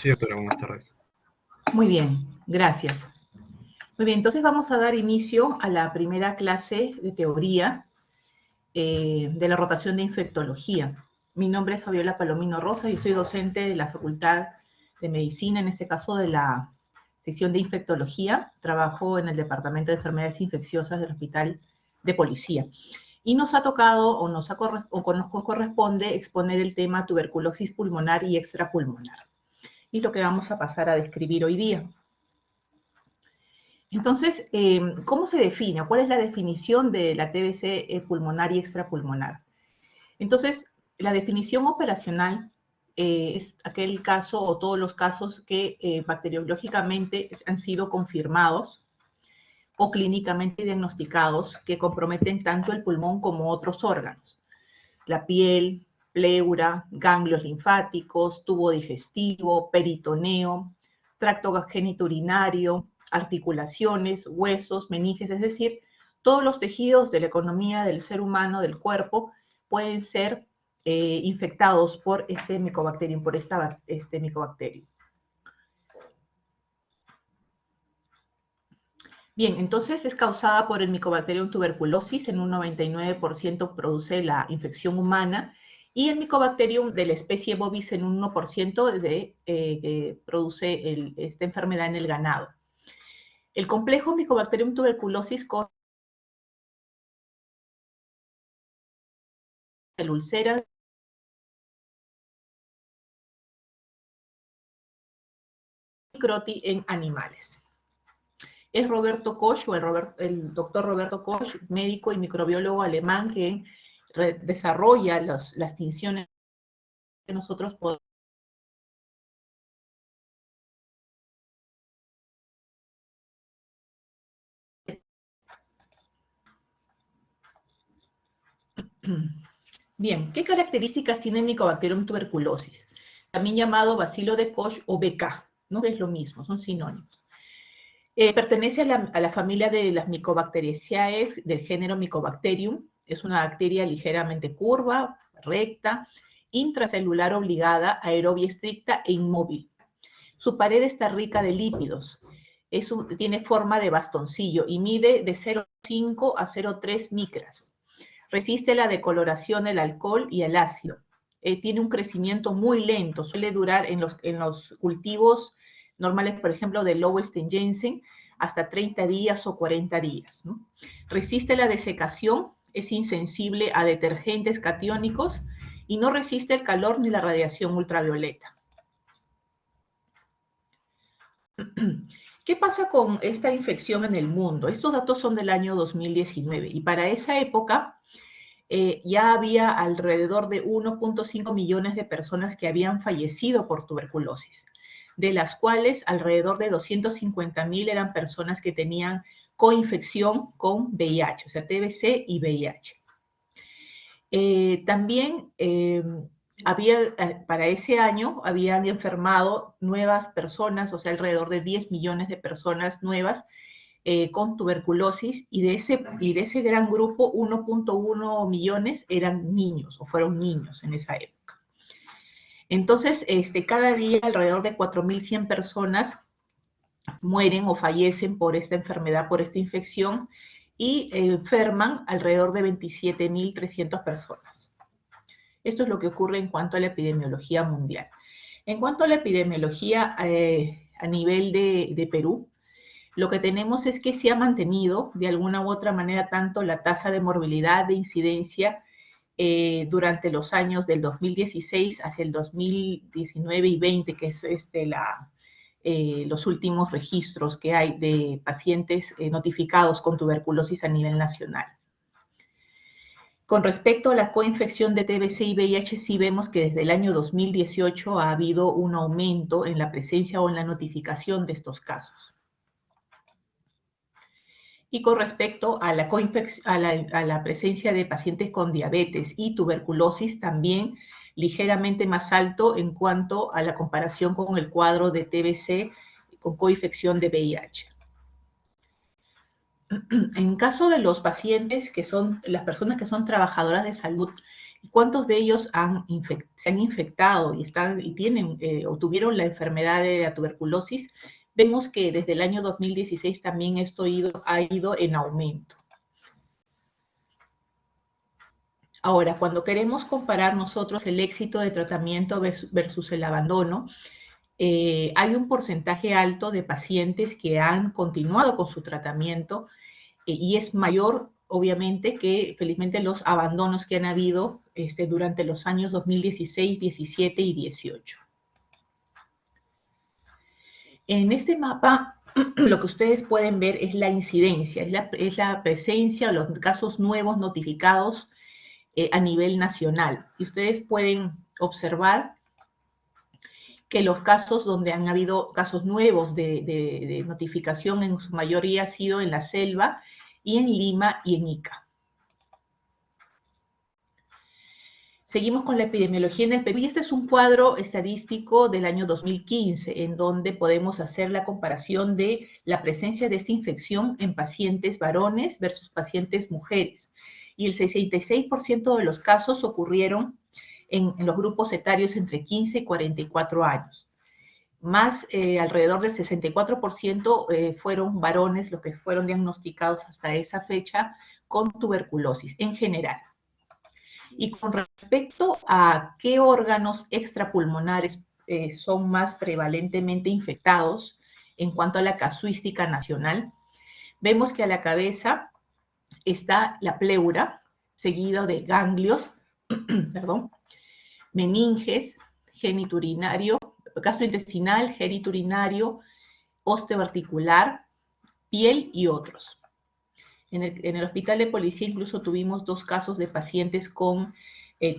Sí, doctora, buenas tardes. Muy bien, gracias. Muy bien, entonces vamos a dar inicio a la primera clase de teoría de la rotación de infectología. Mi nombre es Fabiola Palomino Rosa y soy docente de la Facultad de Medicina, en este caso de la sección de infectología. Trabajo en el Departamento de Enfermedades Infecciosas del Hospital de Policía. Y nos ha tocado, o nos corresponde, exponer el tema tuberculosis pulmonar y extrapulmonar. Y lo que vamos a pasar a describir hoy día. Entonces, ¿cómo se define? ¿Cuál es la definición de la TBC pulmonar y extrapulmonar? Entonces, la definición operacional es aquel caso o todos los casos que bacteriológicamente han sido confirmados o clínicamente diagnosticados que comprometen tanto el pulmón como otros órganos. La piel, pleura, ganglios linfáticos, tubo digestivo, peritoneo, tracto genitourinario, articulaciones, huesos, meninges, es decir, todos los tejidos de la economía del ser humano, del cuerpo, pueden ser infectados por este Mycobacterium, por este Mycobacterium. Bien, entonces es causada por el Mycobacterium tuberculosis, en un 99% produce la infección humana, y el Mycobacterium de la especie bovis en un 1% produce esta enfermedad en el ganado. El complejo Mycobacterium tuberculosis con el úlcera croti en animales. Es Roberto Koch, o el doctor Roberto Koch, médico y microbiólogo alemán, que desarrolla las tinciones que nosotros podemos. Bien, ¿qué características tiene el Mycobacterium tuberculosis? También llamado bacilo de Koch o BK, ¿no? Es lo mismo, son sinónimos. Pertenece a la familia de las Mycobacteriaceae del género Mycobacterium. Es una bacteria ligeramente curva, recta, intracelular obligada, aerobia estricta e inmóvil. Su pared está rica de lípidos. Tiene forma de bastoncillo y mide de 0,5 a 0,3 micras. Resiste la decoloración del alcohol y el ácido. Tiene un crecimiento muy lento, suele durar en los cultivos normales, por ejemplo, de Lowenstein-Jensen, hasta 30 días o 40 días, ¿no? Resiste la desecación, es insensible a detergentes catiónicos y no resiste el calor ni la radiación ultravioleta. ¿Qué pasa con esta infección en el mundo? Estos datos son del año 2019 y para esa época ya había alrededor de 1.5 millones de personas que habían fallecido por tuberculosis, de las cuales alrededor de 250.000 eran personas que tenían coinfección con VIH, o sea, TBC y VIH. También para ese año habían enfermado nuevas personas, o sea, alrededor de 10 millones de personas nuevas con tuberculosis, y de ese gran grupo 1.1 millones eran niños o fueron niños en esa época. Entonces, cada día alrededor de 4.100 personas mueren o fallecen por esta enfermedad, por esta infección, y enferman alrededor de 27.300 personas. Esto es lo que ocurre en cuanto a la epidemiología mundial. En cuanto a la epidemiología a nivel de Perú, lo que tenemos es que se ha mantenido de alguna u otra manera tanto la tasa de morbilidad, de incidencia, durante los años del 2016 hacia el 2019 y 20, que es los últimos registros que hay de pacientes notificados con tuberculosis a nivel nacional. Con respecto a la coinfección de TBC y VIH, sí vemos que desde el año 2018 ha habido un aumento en la presencia o en la notificación de estos casos. Y con respecto a la presencia de pacientes con diabetes y tuberculosis, también ligeramente más alto en cuanto a la comparación con el cuadro de TBC con coinfección de VIH. En caso de los pacientes que son, las personas que son trabajadoras de salud, ¿Y cuántos de ellos se han infectado y tienen o tuvieron la enfermedad de la tuberculosis? Vemos que desde el año 2016 también esto ha ido en aumento. Ahora, cuando queremos comparar nosotros el éxito de tratamiento versus el abandono, hay un porcentaje alto de pacientes que han continuado con su tratamiento y es mayor, obviamente, que felizmente los abandonos que han habido durante los años 2016, 17 y 18. En este mapa, lo que ustedes pueden ver es la incidencia, es la presencia o los casos nuevos notificados a nivel nacional. Y ustedes pueden observar que los casos donde han habido casos nuevos de notificación en su mayoría ha sido en la selva y en Lima y en Ica. Seguimos con la epidemiología en el Perú y este es un cuadro estadístico del año 2015 en donde podemos hacer la comparación de la presencia de esta infección en pacientes varones versus pacientes mujeres. Y el 66% de los casos ocurrieron en los grupos etarios entre 15 y 44 años. Más alrededor del 64% fueron varones los que fueron diagnosticados hasta esa fecha con tuberculosis en general. Y con respecto a qué órganos extrapulmonares son más prevalentemente infectados en cuanto a la casuística nacional, vemos que a la cabeza está la pleura, seguido de ganglios, perdón, meninges, geniturinario, gastrointestinal, geniturinario, osteoarticular, piel y otros. En el hospital de policía incluso tuvimos 2 casos de pacientes con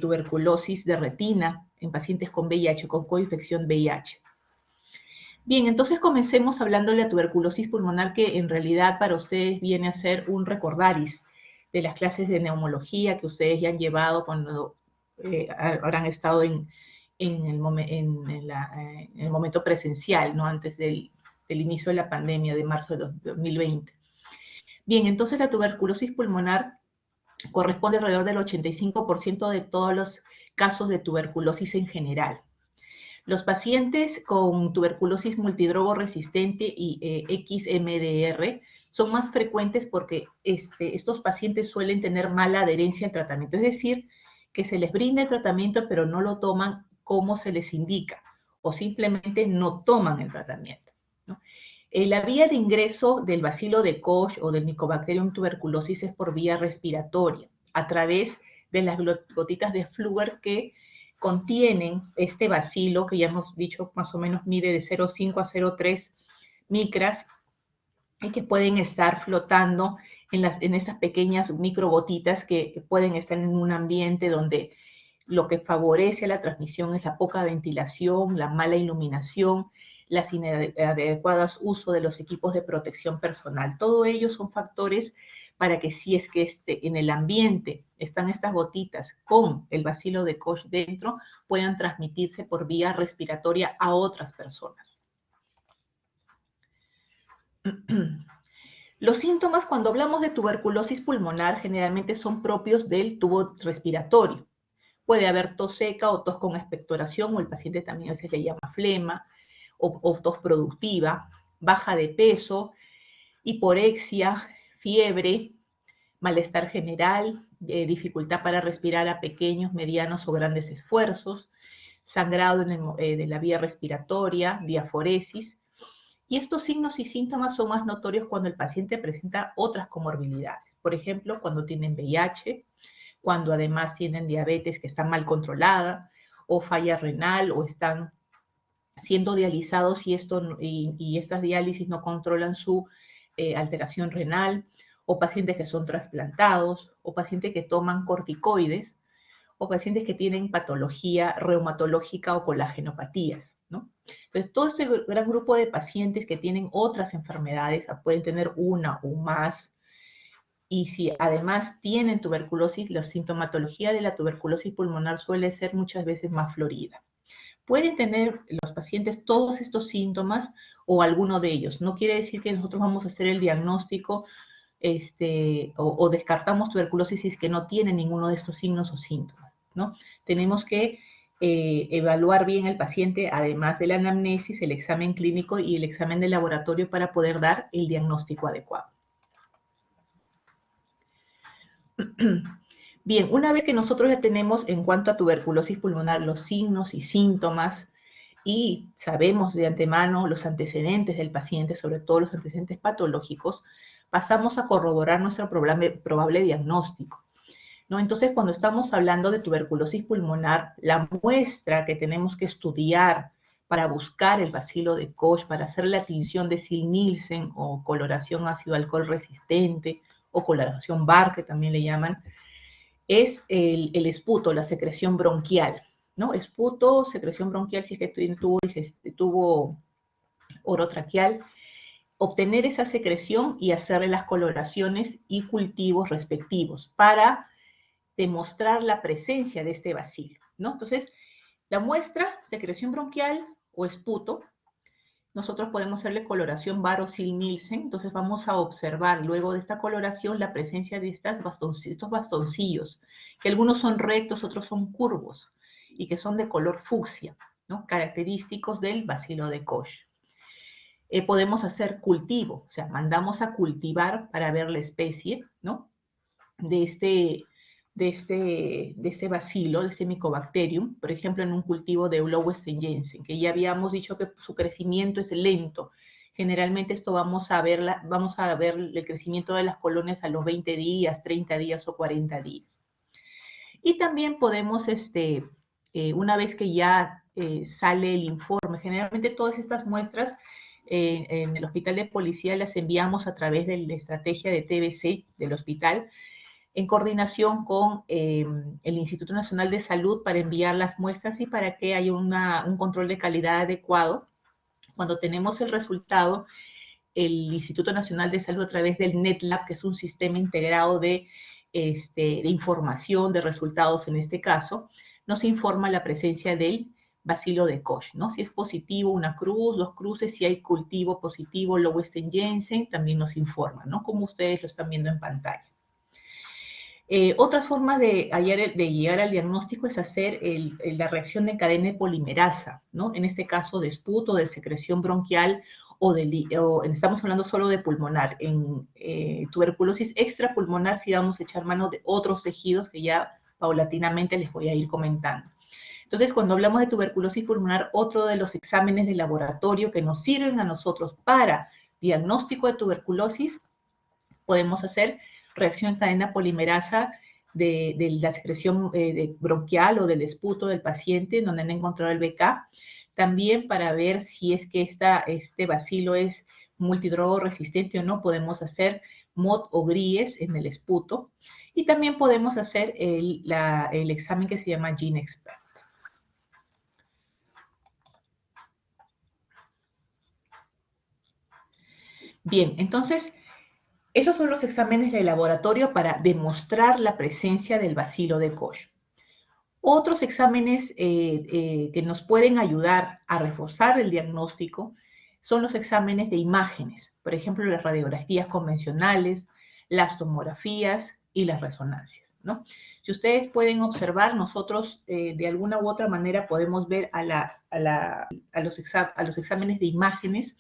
tuberculosis de retina, en pacientes con VIH, con coinfección VIH. Bien, entonces comencemos hablando de la tuberculosis pulmonar, que en realidad para ustedes viene a ser un recordaris de las clases de neumología que ustedes ya han llevado cuando habrán estado en el momento presencial, ¿no? Antes del inicio de la pandemia de marzo de 2020. Bien, entonces la tuberculosis pulmonar corresponde alrededor del 85% de todos los casos de tuberculosis en general. Los pacientes con tuberculosis multidrogo resistente y XMDR son más frecuentes porque estos pacientes suelen tener mala adherencia al tratamiento, es decir, que se les brinda el tratamiento pero no lo toman como se les indica o simplemente no toman el tratamiento, ¿no? La vía de ingreso del bacilo de Koch o del Mycobacterium tuberculosis es por vía respiratoria, a través de las gotitas de flúor que contienen este bacilo, que ya hemos dicho más o menos mide de 0,5 a 0,3 micras, y que pueden estar flotando en estas pequeñas microgotitas que pueden estar en un ambiente donde lo que favorece la transmisión es la poca ventilación, la mala iluminación, las inadecuadas uso de los equipos de protección personal. Todo ello son factores para que si es que en el ambiente están estas gotitas con el bacilo de Koch dentro, puedan transmitirse por vía respiratoria a otras personas. Los síntomas cuando hablamos de tuberculosis pulmonar generalmente son propios del tubo respiratorio. Puede haber tos seca o tos con expectoración, o el paciente también a veces le llama flema, o tos productiva, baja de peso, hiporexia, fiebre, malestar general, dificultad para respirar a pequeños, medianos o grandes esfuerzos, sangrado de la vía respiratoria, diaforesis. Y estos signos y síntomas son más notorios cuando el paciente presenta otras comorbilidades. Por ejemplo, cuando tienen VIH, cuando además tienen diabetes que está mal controlada, o falla renal, o están siendo dializados y estas diálisis no controlan su alteración renal, o pacientes que son trasplantados, o pacientes que toman corticoides, o pacientes que tienen patología reumatológica o colagenopatías, ¿no? Entonces, todo este gran grupo de pacientes que tienen otras enfermedades, pueden tener una o más, y si además tienen tuberculosis, la sintomatología de la tuberculosis pulmonar suele ser muchas veces más florida. Pueden tener los pacientes todos estos síntomas o alguno de ellos. No quiere decir que nosotros vamos a hacer el diagnóstico o descartamos tuberculosis si es que no tiene ninguno de estos signos o síntomas, ¿no? Tenemos que evaluar bien al paciente, además de la anamnesis, el examen clínico y el examen de laboratorio para poder dar el diagnóstico adecuado. Bien, una vez que nosotros ya tenemos en cuanto a tuberculosis pulmonar los signos y síntomas y sabemos de antemano los antecedentes del paciente, sobre todo los antecedentes patológicos, pasamos a corroborar nuestro probable diagnóstico, ¿no? Entonces, cuando estamos hablando de tuberculosis pulmonar, la muestra que tenemos que estudiar para buscar el bacilo de Koch, para hacer la tinción de Ziehl-Neelsen o coloración ácido-alcohol resistente o coloración Barr, que también le llaman, es el esputo, la secreción bronquial, ¿no? Esputo, secreción bronquial, si es que tuvo orotraqueal, obtener esa secreción y hacerle las coloraciones y cultivos respectivos para demostrar la presencia de este bacilo, ¿no? Entonces, la muestra, secreción bronquial o esputo, nosotros podemos hacerle coloración Barr o Ziehl-Neelsen, entonces vamos a observar luego de esta coloración la presencia de estos bastoncillos, que algunos son rectos, otros son curvos, y que son de color fucsia, ¿no? Característicos del bacilo de Koch. Podemos hacer cultivo, o sea, mandamos a cultivar para ver la especie, ¿no? de este bacilo, de este Mycobacterium, por ejemplo, en un cultivo de Blauweston-Jensen, que ya habíamos dicho que su crecimiento es lento. Generalmente esto vamos a ver el crecimiento de las colonias a los 20 días, 30 días o 40 días. Y también podemos, una vez que ya sale el informe, generalmente todas estas muestras en el hospital de policía las enviamos a través de la estrategia de TBC del hospital, en coordinación con el Instituto Nacional de Salud para enviar las muestras y para que haya un control de calidad adecuado. Cuando tenemos el resultado, el Instituto Nacional de Salud a través del NetLab, que es un sistema integrado de información, de resultados en este caso, nos informa la presencia del bacilo de Koch, ¿no? Si es positivo, una cruz, dos cruces, si hay cultivo positivo, Blauweston-Jensen, también nos informa, ¿no? Como ustedes lo están viendo en pantalla. Otra forma de llegar al diagnóstico es hacer la reacción de cadena de polimerasa, ¿no? En este caso de esputo, de secreción bronquial o estamos hablando solo de pulmonar. En tuberculosis extrapulmonar sí vamos a echar mano de otros tejidos que ya paulatinamente les voy a ir comentando. Entonces, cuando hablamos de tuberculosis pulmonar, otro de los exámenes de laboratorio que nos sirven a nosotros para diagnóstico de tuberculosis, podemos hacer reacción en cadena polimerasa de la secreción bronquial o del esputo del paciente, donde han encontrado el BK. También para ver si es que este bacilo es multidrogo resistente o no, podemos hacer MOD o GRIES en el esputo. Y también podemos hacer el examen que se llama GeneXpert. Bien, entonces, esos son los exámenes de laboratorio para demostrar la presencia del bacilo de Koch. Otros exámenes que nos pueden ayudar a reforzar el diagnóstico son los exámenes de imágenes, por ejemplo, las radiografías convencionales, las tomografías y las resonancias, ¿no? Si ustedes pueden observar, nosotros de alguna u otra manera podemos ver a los exámenes de imágenes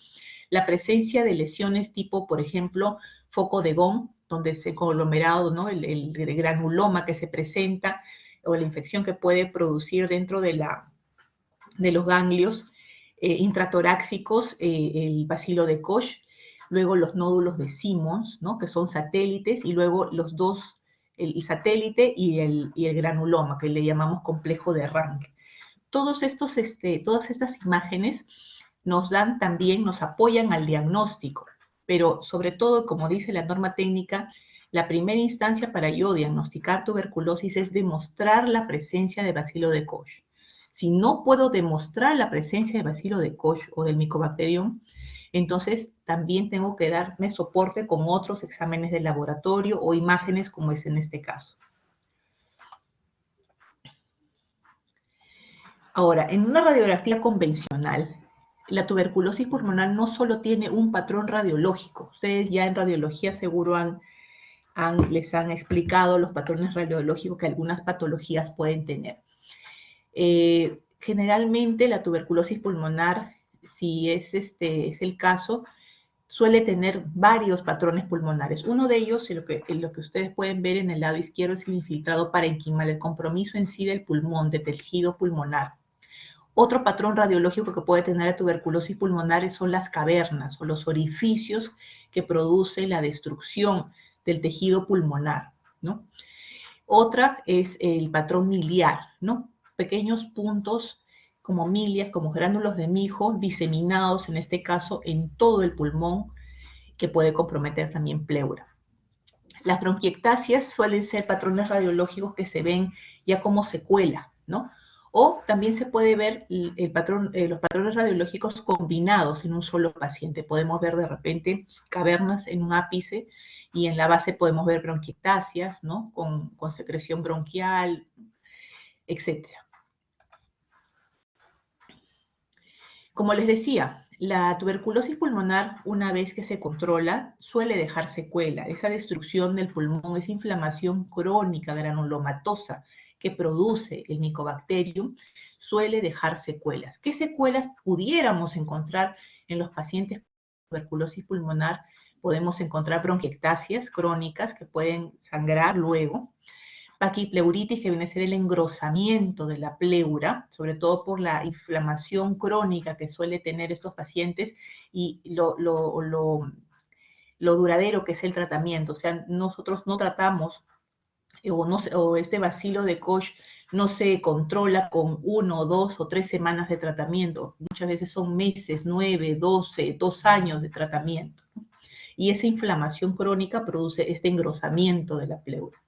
la presencia de lesiones tipo, por ejemplo, foco de Gone, donde ese conglomerado, ¿no? el granuloma que se presenta, o la infección que puede producir dentro de los ganglios intratoráxicos, el bacilo de Koch, luego los nódulos de Simmons, ¿no? Que son satélites, y luego los dos, el satélite y el granuloma, que le llamamos complejo de Rank. Todas estas imágenes nos apoyan al diagnóstico, pero sobre todo, como dice la norma técnica, la primera instancia para yo diagnosticar tuberculosis es demostrar la presencia de bacilo de Koch. Si no puedo demostrar la presencia de bacilo de Koch o del Mycobacterium, entonces también tengo que darme soporte con otros exámenes de laboratorio o imágenes, como es en este caso. Ahora, en una radiografía convencional, la tuberculosis pulmonar no solo tiene un patrón radiológico. Ustedes ya en radiología seguro han les han explicado los patrones radiológicos que algunas patologías pueden tener. Generalmente la tuberculosis pulmonar, si es el caso, suele tener varios patrones pulmonares. Uno de ellos, lo que ustedes pueden ver en el lado izquierdo, es el infiltrado parenquimal, el compromiso en sí del pulmón, del tejido pulmonar. Otro patrón radiológico que puede tener la tuberculosis pulmonar son las cavernas o los orificios que produce la destrucción del tejido pulmonar, ¿no? Otra es el patrón miliar, ¿no? Pequeños puntos como milias, como gránulos de mijo, diseminados en este caso en todo el pulmón, que puede comprometer también pleura. Las bronquiectasias suelen ser patrones radiológicos que se ven ya como secuela, ¿no? O también se puede ver los patrones radiológicos combinados en un solo paciente. Podemos ver de repente cavernas en un ápice y en la base podemos ver bronquiectasias, ¿no? Con secreción bronquial, etc. Como les decía, la tuberculosis pulmonar, una vez que se controla, suele dejar secuela. Esa destrucción del pulmón, esa inflamación crónica granulomatosa que produce el Mycobacterium, suele dejar secuelas. ¿Qué secuelas pudiéramos encontrar en los pacientes con tuberculosis pulmonar? Podemos encontrar bronquiectasias crónicas que pueden sangrar luego, paquipleuritis, que viene a ser el engrosamiento de la pleura, sobre todo por la inflamación crónica que suele tener estos pacientes y lo duradero que es el tratamiento. O sea, nosotros no tratamos, o este bacilo de Koch no se controla con 1, 2 o 3 semanas de tratamiento. Muchas veces son meses, 9, 12, 2 años de tratamiento. Y esa inflamación crónica produce este engrosamiento de la pleura.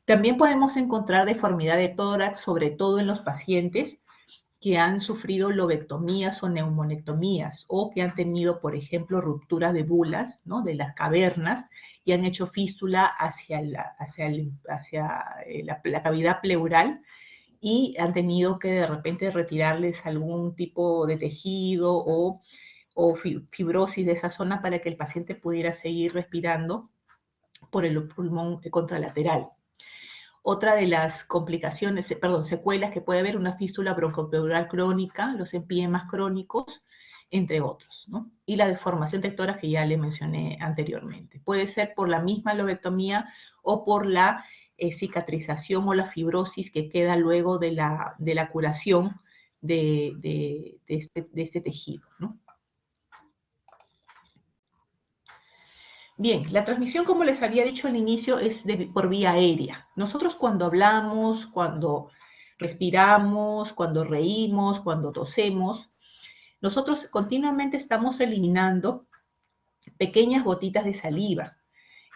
También podemos encontrar deformidad de tórax, sobre todo en los pacientes que han sufrido lobectomías o neumonectomías o que han tenido, por ejemplo, ruptura de bulas, ¿no? De las cavernas y han hecho fístula hacia la cavidad pleural y han tenido que de repente retirarles algún tipo de tejido o fibrosis de esa zona para que el paciente pudiera seguir respirando por el pulmón contralateral. Otra de las secuelas que puede haber, una fístula broncopleural crónica, los empiemas crónicos, entre otros, ¿no? Y la deformación de tórax que ya le mencioné anteriormente. Puede ser por la misma lobectomía o por la cicatrización o la fibrosis que queda luego de la curación de este tejido, ¿no? Bien, la transmisión, como les había dicho al inicio, es por vía aérea. Nosotros cuando hablamos, cuando respiramos, cuando reímos, cuando tosemos, nosotros continuamente estamos eliminando pequeñas gotitas de saliva,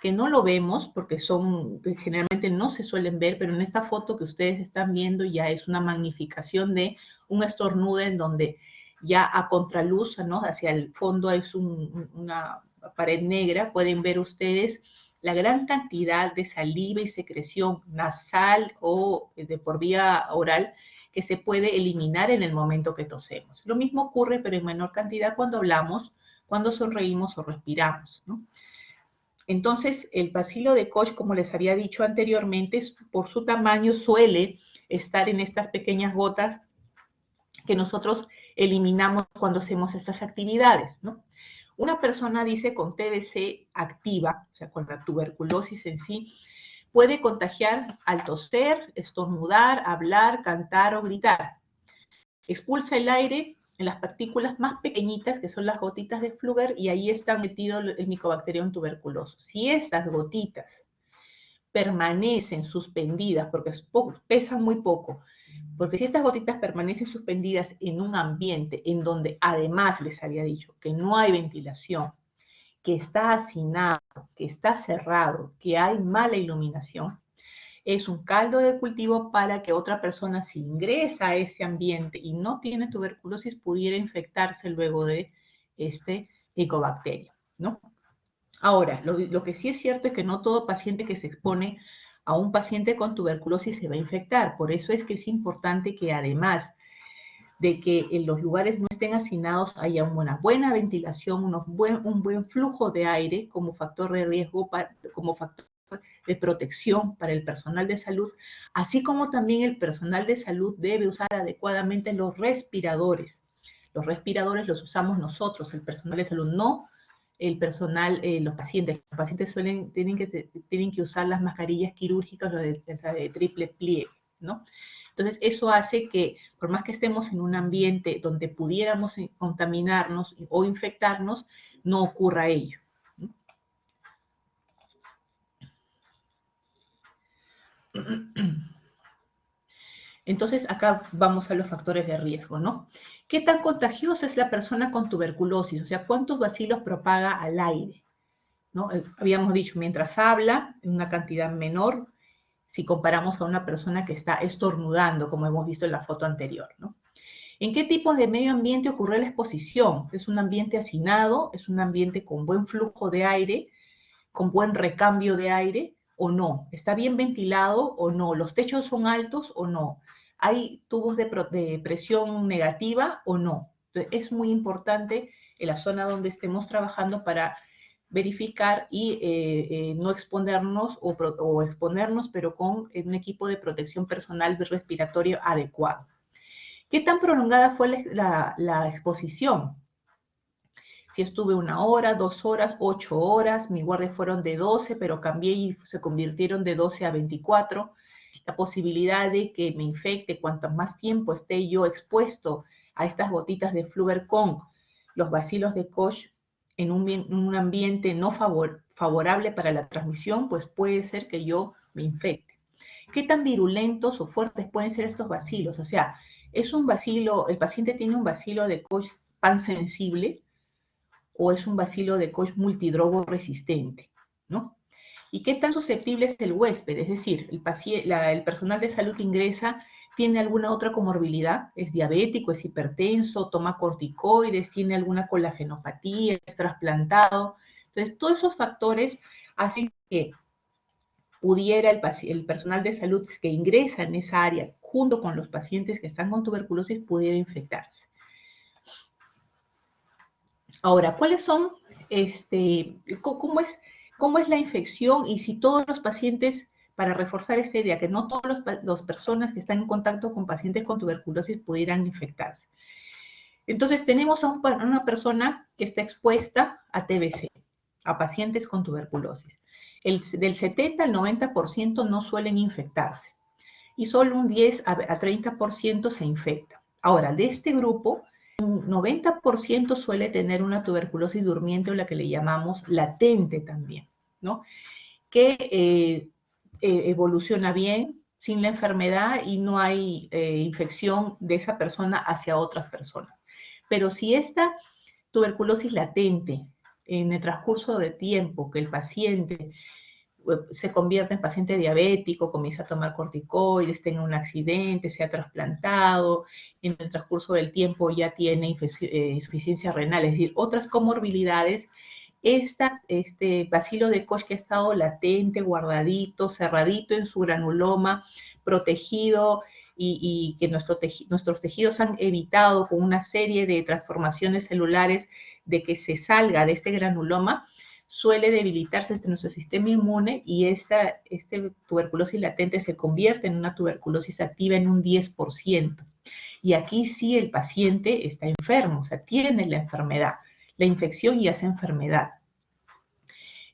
que no lo vemos porque generalmente no se suelen ver, pero en esta foto que ustedes están viendo ya es una magnificación de un estornudo en donde ya a contraluz, ¿no? Hacia el fondo es una pared negra, pueden ver ustedes la gran cantidad de saliva y secreción nasal o por vía oral que se puede eliminar en el momento que tosemos. Lo mismo ocurre, pero en menor cantidad cuando hablamos, cuando sonreímos o respiramos, ¿no? Entonces, el bacilo de Koch, como les había dicho anteriormente, por su tamaño suele estar en estas pequeñas gotas que nosotros eliminamos cuando hacemos estas actividades, ¿no? Una persona dice con TBC activa, o sea, con la tuberculosis en sí, puede contagiar al toser, estornudar, hablar, cantar o gritar. Expulsa el aire en las partículas más pequeñitas, que son las gotitas de Fluger, y ahí está metido el Mycobacterium tuberculoso. Si estas gotitas permanecen suspendidas, porque pesan muy poco, porque si estas gotitas permanecen suspendidas en un ambiente en donde además les había dicho que no hay ventilación, que está hacinado, que está cerrado, que hay mala iluminación, es un caldo de cultivo para que otra persona, si ingresa a ese ambiente y no tiene tuberculosis, pudiera infectarse luego de este Mycobacterium, ¿no? Ahora, lo que sí es cierto es que no todo paciente que se expone a un paciente con tuberculosis se va a infectar. Por eso es que es importante que además de que en los lugares no estén hacinados haya una buena ventilación, un buen flujo de aire como factor de riesgo, como factor de protección para el personal de salud, así como también el personal de salud debe usar adecuadamente los respiradores. Los respiradores los usamos nosotros, el personal de salud, no el personal, los pacientes. Los pacientes tienen que usar las mascarillas quirúrgicas, de triple pliegue, ¿no? Entonces, eso hace que, por más que estemos en un ambiente donde pudiéramos contaminarnos o infectarnos, no ocurra ello. Entonces, acá vamos a los factores de riesgo, ¿no? ¿Qué tan contagiosa es la persona con tuberculosis? O sea, ¿cuántos bacilos propaga al aire? ¿No? Habíamos dicho, mientras habla, en una cantidad menor, si comparamos a una persona que está estornudando, como hemos visto en la foto anterior, ¿no? ¿En qué tipo de medio ambiente ocurre la exposición? ¿Es un ambiente hacinado? ¿Es un ambiente con buen flujo de aire? ¿Con buen recambio de aire? ¿O no? ¿Está bien ventilado o no? ¿Los techos son altos o no? ¿Hay tubos de presión negativa o no? Entonces, es muy importante en la zona donde estemos trabajando para verificar y no exponernos o exponernos, pero con un equipo de protección personal respiratorio adecuado. ¿Qué tan prolongada fue la exposición? Si estuve 1 hora, 2 horas, 8 horas, mi guardia fueron de 12, pero cambié y se convirtieron de 12 a 24. La posibilidad de que me infecte cuanto más tiempo esté yo expuesto a estas gotitas de Fluver con los bacilos de Koch en un ambiente no favorable para la transmisión, pues puede ser que yo me infecte. ¿Qué tan virulentos o fuertes pueden ser estos bacilos? O sea, ¿es un bacilo, el paciente tiene un bacilo de Koch pansensible o es un bacilo de Koch multidrogo resistente, ¿no? ¿Y qué tan susceptible es el huésped? Es decir, el personal de salud que ingresa tiene alguna otra comorbilidad, es diabético, es hipertenso, toma corticoides, tiene alguna colagenopatía, es trasplantado. Entonces, todos esos factores hacen que pudiera el personal de salud que ingresa en esa área junto con los pacientes que están con tuberculosis pudiera infectarse. Ahora, ¿cuáles son, cómo es la infección y si todos los pacientes, para reforzar esta idea, que no todas las personas que están en contacto con pacientes con tuberculosis pudieran infectarse? Entonces, tenemos a una persona que está expuesta a TBC, a pacientes con tuberculosis. Del 70 al 90% no suelen infectarse y solo un 10 a 30% se infecta. Ahora, de este grupo, un 90% suele tener una tuberculosis durmiente o la que le llamamos latente también, ¿no? Que evoluciona bien sin la enfermedad y no hay infección de esa persona hacia otras personas. Pero si esta tuberculosis latente en el transcurso de tiempo que el paciente se convierte en paciente diabético, comienza a tomar corticoides, tenga un accidente, sea trasplantado, en el transcurso del tiempo ya tiene insuficiencia renal, es decir, otras comorbilidades, este bacilo de Koch que ha estado latente, guardadito, cerradito en su granuloma, protegido y que nuestros tejidos han evitado con una serie de transformaciones celulares de que se salga de este granuloma, suele debilitarse nuestro sistema inmune y esta tuberculosis latente se convierte en una tuberculosis activa en un 10%. Y aquí sí el paciente está enfermo, o sea, tiene la enfermedad. La infección ya es enfermedad.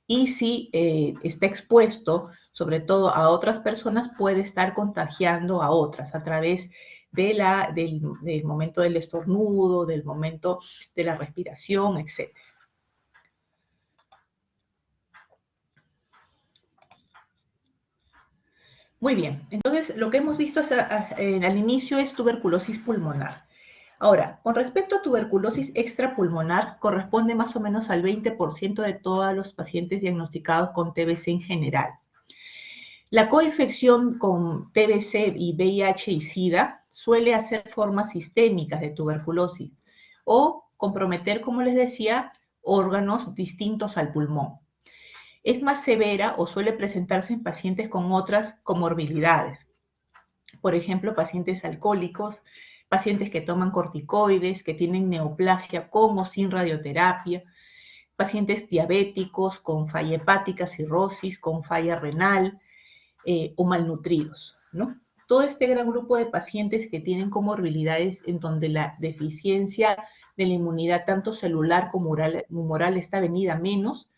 Y si está expuesto, sobre todo a otras personas, puede estar contagiando a otras a través del momento del estornudo, del momento de la respiración, etc. Muy bien, entonces lo que hemos visto al inicio es tuberculosis pulmonar. Ahora, con respecto a tuberculosis extrapulmonar, corresponde más o menos al 20% de todos los pacientes diagnosticados con TBC en general. La coinfección con TBC y VIH y SIDA suele hacer formas sistémicas de tuberculosis o comprometer, como les decía, órganos distintos al pulmón. Es más severa o suele presentarse en pacientes con otras comorbilidades. Por ejemplo, pacientes alcohólicos, pacientes que toman corticoides, que tienen neoplasia con o sin radioterapia, pacientes diabéticos con falla hepática, cirrosis, con falla renal o malnutridos, ¿no? Todo este gran grupo de pacientes que tienen comorbilidades en donde la deficiencia de la inmunidad tanto celular como humoral está venida menos,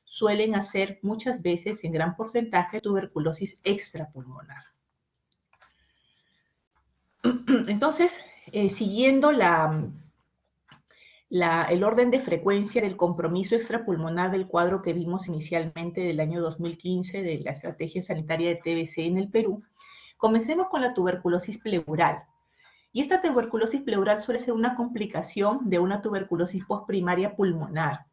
suelen hacer muchas veces en gran porcentaje tuberculosis extrapulmonar. Entonces, siguiendo el orden de frecuencia del compromiso extrapulmonar del cuadro que vimos inicialmente del año 2015 de la Estrategia Sanitaria de TBC en el Perú, comencemos con la tuberculosis pleural. Y esta tuberculosis pleural suele ser una complicación de una tuberculosis postprimaria pulmonar.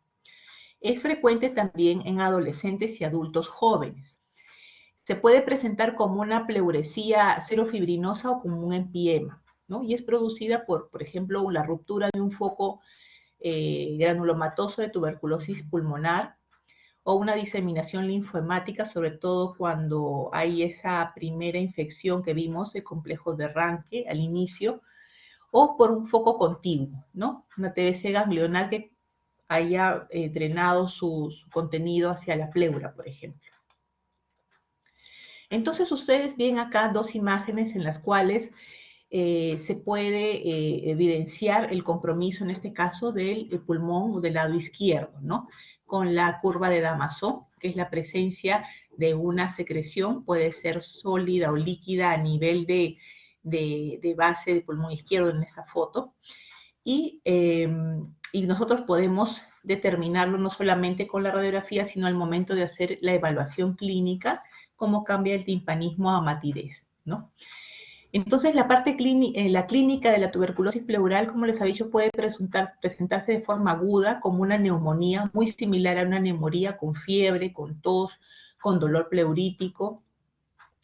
Es frecuente también en adolescentes y adultos jóvenes. Se puede presentar como una pleuresía serofibrinosa o como un empiema, ¿no? Y es producida por ejemplo, la ruptura de un foco granulomatoso de tuberculosis pulmonar o una diseminación linfohemática, sobre todo cuando hay esa primera infección que vimos, el complejo de Ranke al inicio, o por un foco contiguo, ¿no? Una TBC ganglionar que haya drenado su contenido hacia la pleura, por ejemplo. Entonces ustedes ven acá dos imágenes en las cuales se puede evidenciar el compromiso, en este caso, del pulmón del lado izquierdo, ¿no? Con la curva de Damaso, que es la presencia de una secreción, puede ser sólida o líquida a nivel de base del pulmón izquierdo en esa foto. Y nosotros podemos determinarlo no solamente con la radiografía, sino al momento de hacer la evaluación clínica, cómo cambia el timpanismo a matidez, ¿no? Entonces, la parte la clínica de la tuberculosis pleural, como les había dicho, puede presentarse de forma aguda como una neumonía, muy similar a una neumonía, con fiebre, con tos, con dolor pleurítico,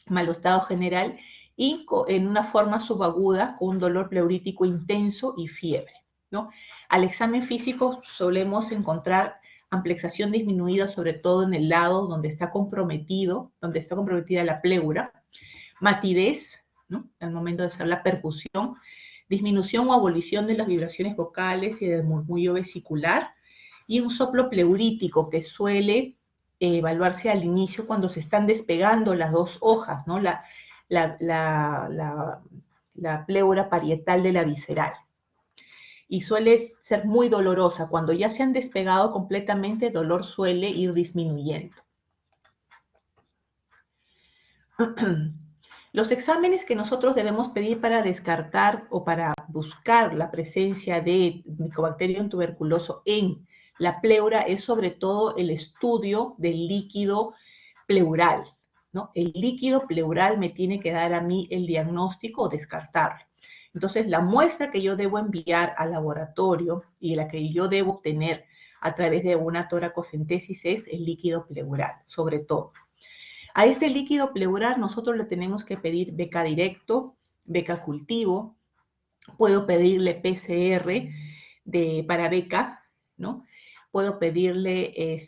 mal estado general, y en una forma subaguda con un dolor pleurítico intenso y fiebre, ¿no? Al examen físico solemos encontrar amplexación disminuida, sobre todo en el lado donde está comprometida la pleura, matidez, ¿no? Al momento de hacer la percusión, disminución o abolición de las vibraciones vocales y del murmullo vesicular, y un soplo pleurítico que suele evaluarse al inicio cuando se están despegando las dos hojas, ¿no? La pleura parietal de la visceral. Y suele ser muy dolorosa. Cuando ya se han despegado completamente, el dolor suele ir disminuyendo. Los exámenes que nosotros debemos pedir para descartar o para buscar la presencia de Mycobacterium tuberculoso en la pleura es sobre todo el estudio del líquido pleural, ¿no? El líquido pleural me tiene que dar a mí el diagnóstico o descartarlo. Entonces, la muestra que yo debo enviar al laboratorio y la que yo debo obtener a través de una toracocentesis es el líquido pleural, sobre todo. A este líquido pleural nosotros le tenemos que pedir beca directo, beca cultivo, puedo pedirle PCR para beca, ¿no? Puedo pedirle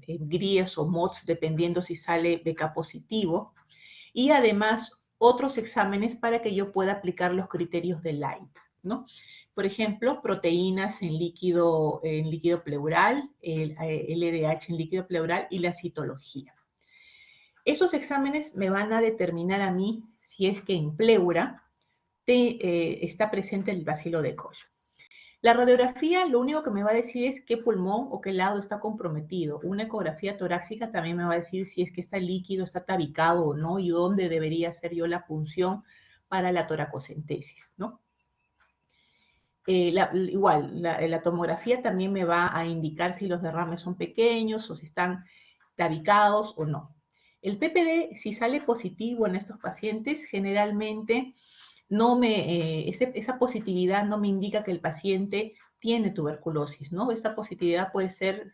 GRIES o MOTS, dependiendo si sale beca positivo, y además otros exámenes para que yo pueda aplicar los criterios de Light, ¿no? Por ejemplo, proteínas en líquido pleural, el LDH en líquido pleural y la citología. Esos exámenes me van a determinar a mí si es que en pleura está presente el bacilo de Koch. La radiografía lo único que me va a decir es qué pulmón o qué lado está comprometido. Una ecografía torácica también me va a decir si es que está líquido, está tabicado o no, y dónde debería hacer yo la punción para la toracocentesis, ¿no? La tomografía también me va a indicar si los derrames son pequeños o si están tabicados o no. El PPD, si sale positivo en estos pacientes, generalmente esa positividad no me indica que el paciente tiene tuberculosis, ¿no? Esta positividad puede ser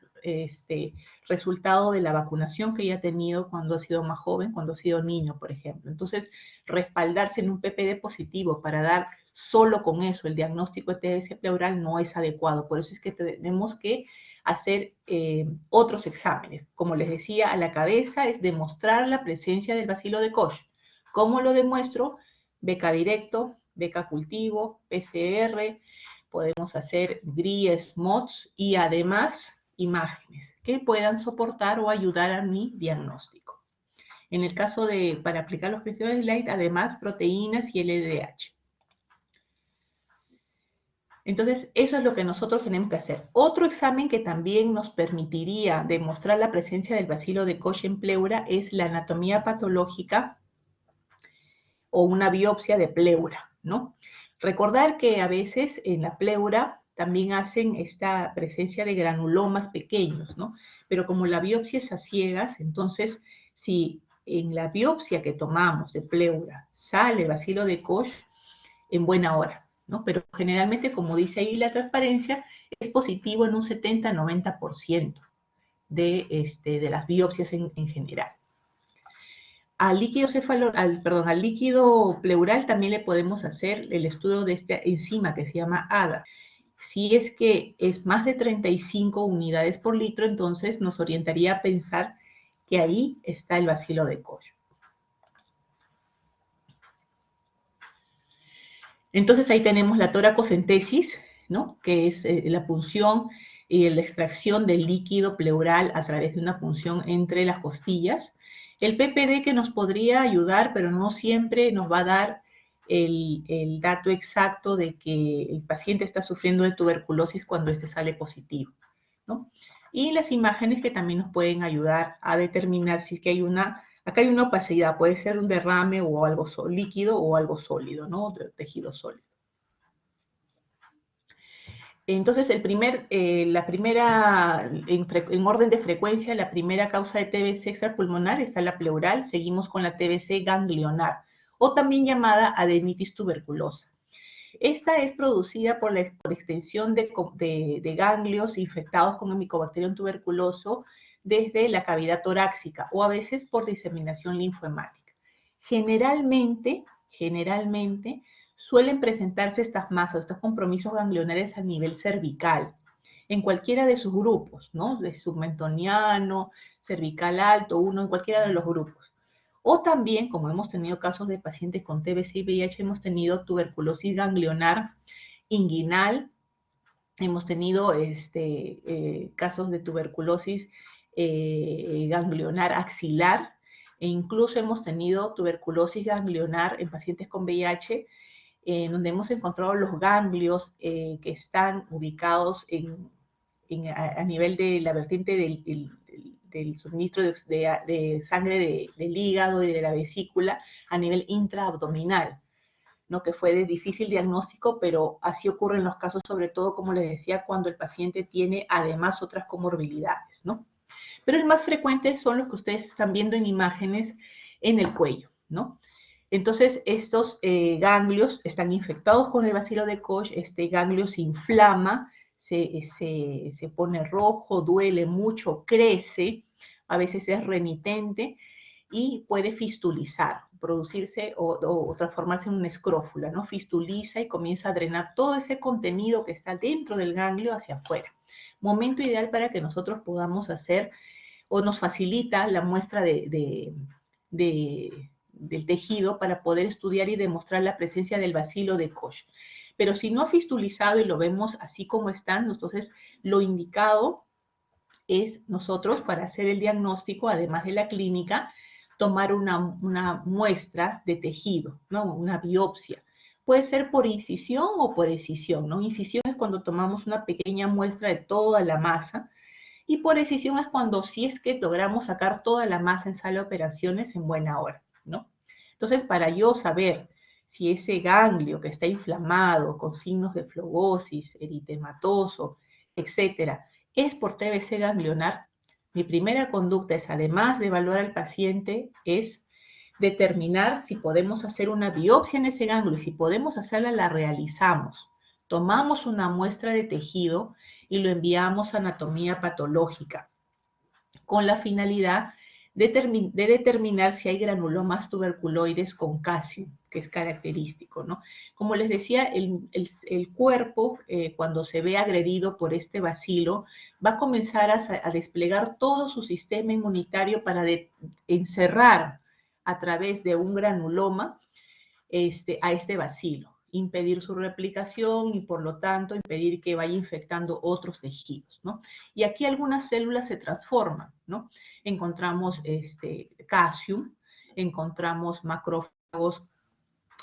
resultado de la vacunación que ella ha tenido cuando ha sido más joven, cuando ha sido niño, por ejemplo. Entonces, respaldarse en un PPD positivo para dar solo con eso el diagnóstico de TBC pleural no es adecuado. Por eso es que tenemos que hacer otros exámenes. Como les decía, a la cabeza es demostrar la presencia del bacilo de Koch. ¿Cómo lo demuestro? Beca directo, beca cultivo, PCR, podemos hacer GRIES, MOTS y además imágenes que puedan soportar o ayudar a mi diagnóstico. En el caso de, para aplicar los principios de Light, además proteínas y LDH. Entonces, eso es lo que nosotros tenemos que hacer. Otro examen que también nos permitiría demostrar la presencia del bacilo de Koch en pleura es la anatomía patológica o una biopsia de pleura, ¿no? Recordar que a veces en la pleura también hacen esta presencia de granulomas pequeños, ¿no? Pero como la biopsia es a ciegas, entonces si en la biopsia que tomamos de pleura sale el bacilo de Koch, en buena hora, ¿no? Pero generalmente, como dice ahí la transparencia, es positivo en un 70-90% de las biopsias en general. Al líquido al líquido pleural también le podemos hacer el estudio de esta enzima que se llama ADA. Si es que es más de 35 unidades por litro, entonces nos orientaría a pensar que ahí está el bacilo de Koch. Entonces ahí tenemos la toracocentesis, ¿no? Que es la punción y la extracción del líquido pleural a través de una punción entre las costillas. El PPD que nos podría ayudar, pero no siempre nos va a dar el dato exacto de que el paciente está sufriendo de tuberculosis cuando este sale positivo, ¿no? Y las imágenes que también nos pueden ayudar a determinar si es que hay acá hay una opacidad, puede ser un derrame o algo líquido o algo sólido, ¿no? De tejido sólido. Entonces, en orden de frecuencia, la primera causa de TBC extrapulmonar está la pleural, seguimos con la TBC ganglionar, o también llamada adenitis tuberculosa. Esta es producida por extensión de ganglios infectados con el Mycobacterium tuberculoso desde la cavidad torácica o a veces por diseminación linfohemática. Generalmente, suelen presentarse estas masas, estos compromisos ganglionares a nivel cervical, en cualquiera de sus grupos, ¿no? De submentoniano, cervical alto, en cualquiera de los grupos. O también, como hemos tenido casos de pacientes con TBC y VIH, hemos tenido tuberculosis ganglionar inguinal, hemos tenido casos de tuberculosis ganglionar axilar, e incluso hemos tenido tuberculosis ganglionar en pacientes con VIH, donde hemos encontrado los ganglios que están ubicados a nivel de la vertiente del suministro de sangre del hígado y de la vesícula a nivel intraabdominal, ¿no? Que fue de difícil diagnóstico, pero así ocurre en los casos, sobre todo, como les decía, cuando el paciente tiene además otras comorbilidades, ¿no? Pero el más frecuente son los que ustedes están viendo en imágenes en el cuello, ¿no? Entonces, estos ganglios están infectados con el bacilo de Koch, este ganglio se inflama, se pone rojo, duele mucho, crece, a veces es remitente y puede fistulizar, producirse o transformarse en una escrófula, ¿no? Fistuliza y comienza a drenar todo ese contenido que está dentro del ganglio hacia afuera. Momento ideal para que nosotros podamos hacer o nos facilita la muestra del tejido para poder estudiar y demostrar la presencia del bacilo de Koch. Pero si no ha fistulizado y lo vemos así como están, entonces lo indicado es nosotros, para hacer el diagnóstico, además de la clínica, tomar una muestra de tejido, ¿no? Una biopsia. Puede ser por incisión o por escisión, ¿no? Incisión es cuando tomamos una pequeña muestra de toda la masa, y por escisión es cuando sí es que logramos sacar toda la masa en sala de operaciones en buena hora, ¿no? Entonces, para yo saber si ese ganglio que está inflamado, con signos de flebosis, eritematoso, etcétera, es por TBC ganglionar, mi primera conducta es, además de evaluar al paciente, es determinar si podemos hacer una biopsia en ese ganglio, y si podemos hacerla, la realizamos. Tomamos una muestra de tejido y lo enviamos a anatomía patológica, con la finalidad de determinar si hay granulomas tuberculoides con calcio, que es característico, ¿no? Como les decía, el cuerpo, cuando se ve agredido por este bacilo, va a comenzar a desplegar todo su sistema inmunitario para encerrar a través de un granuloma a este bacilo. impedir su replicación y por lo tanto impedir que vaya infectando otros tejidos, ¿no? Y aquí algunas células se transforman, ¿no? Encontramos calcium, encontramos macrófagos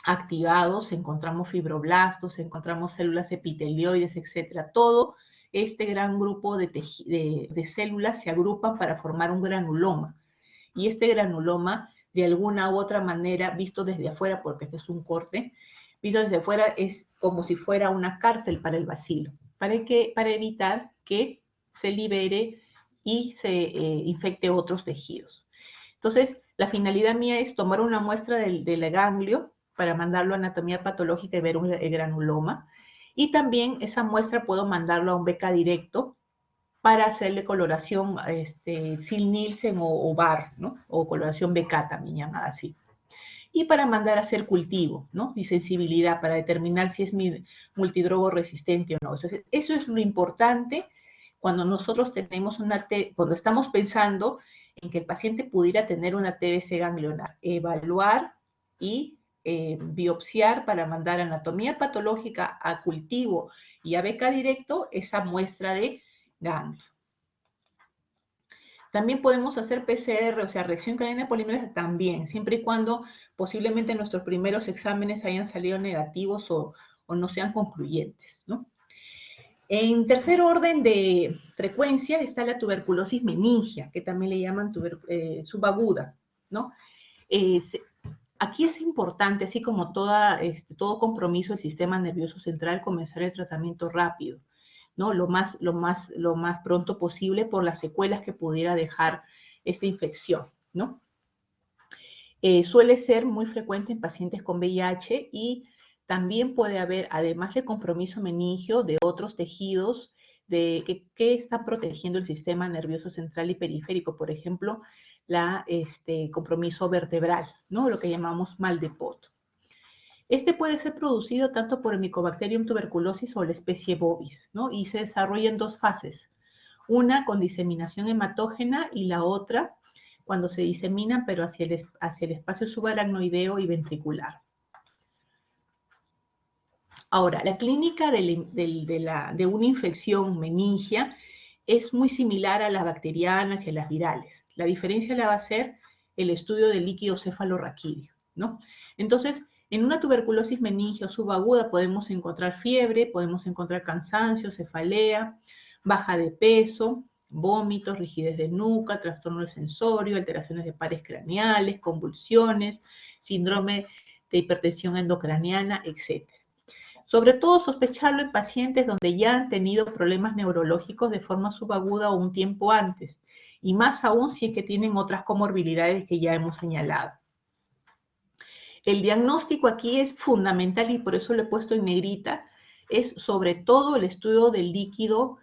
activados, encontramos fibroblastos, encontramos células epitelioides, etcétera. Todo este gran grupo de células se agrupan para formar un granuloma. Y este granuloma, de alguna u otra manera, visto desde afuera, porque este es un corte, visto desde afuera es como si fuera una cárcel para el bacilo, para evitar que se libere y se infecte otros tejidos. Entonces, la finalidad mía es tomar una muestra del ganglio para mandarlo a anatomía patológica y ver el granuloma. Y también esa muestra puedo mandarlo a un beca directo para hacerle coloración Sil-Nielsen o BAR, ¿no? O coloración BK también llamada así. Y para mandar a hacer cultivo, ¿no? Y sensibilidad para determinar si es multidrogo resistente o no. Entonces, eso es lo importante cuando nosotros tenemos cuando estamos pensando en que el paciente pudiera tener una TBC ganglionar. Evaluar y biopsiar para mandar anatomía patológica a cultivo y a beca directo esa muestra de ganglio. También podemos hacer PCR, o sea, reacción cadena polimerasa también, siempre y cuando posiblemente nuestros primeros exámenes hayan salido negativos o no sean concluyentes, ¿no? En tercer orden de frecuencia está la tuberculosis meningia, que también le llaman subaguda, ¿no? Aquí es importante, así como todo compromiso del sistema nervioso central, comenzar el tratamiento rápido, ¿no? Lo más pronto posible por las secuelas que pudiera dejar esta infección, ¿no? Suele ser muy frecuente en pacientes con VIH y también puede haber, además de compromiso meningio, de otros tejidos que están protegiendo el sistema nervioso central y periférico, por ejemplo, compromiso vertebral, ¿no? Lo que llamamos mal de Pot. Este puede ser producido tanto por el Mycobacterium tuberculosis o la especie bovis, ¿no? Y se desarrolla en dos fases. Una con diseminación hematógena y la otra cuando se disemina, pero hacia el espacio subaracnoideo y ventricular. Ahora, la clínica de una infección meningia es muy similar a las bacterianas y a las virales. La diferencia la va a ser el estudio del líquido cefalorraquídeo, ¿no? Entonces, en una tuberculosis meningia o subaguda podemos encontrar fiebre, podemos encontrar cansancio, cefalea, baja de peso, vómitos, rigidez de nuca, trastorno del sensorio, alteraciones de pares craneales, convulsiones, síndrome de hipertensión endocraniana, etc. Sobre todo sospecharlo en pacientes donde ya han tenido problemas neurológicos de forma subaguda o un tiempo antes, y más aún si es que tienen otras comorbilidades que ya hemos señalado. El diagnóstico aquí es fundamental y por eso lo he puesto en negrita, es sobre todo el estudio del líquido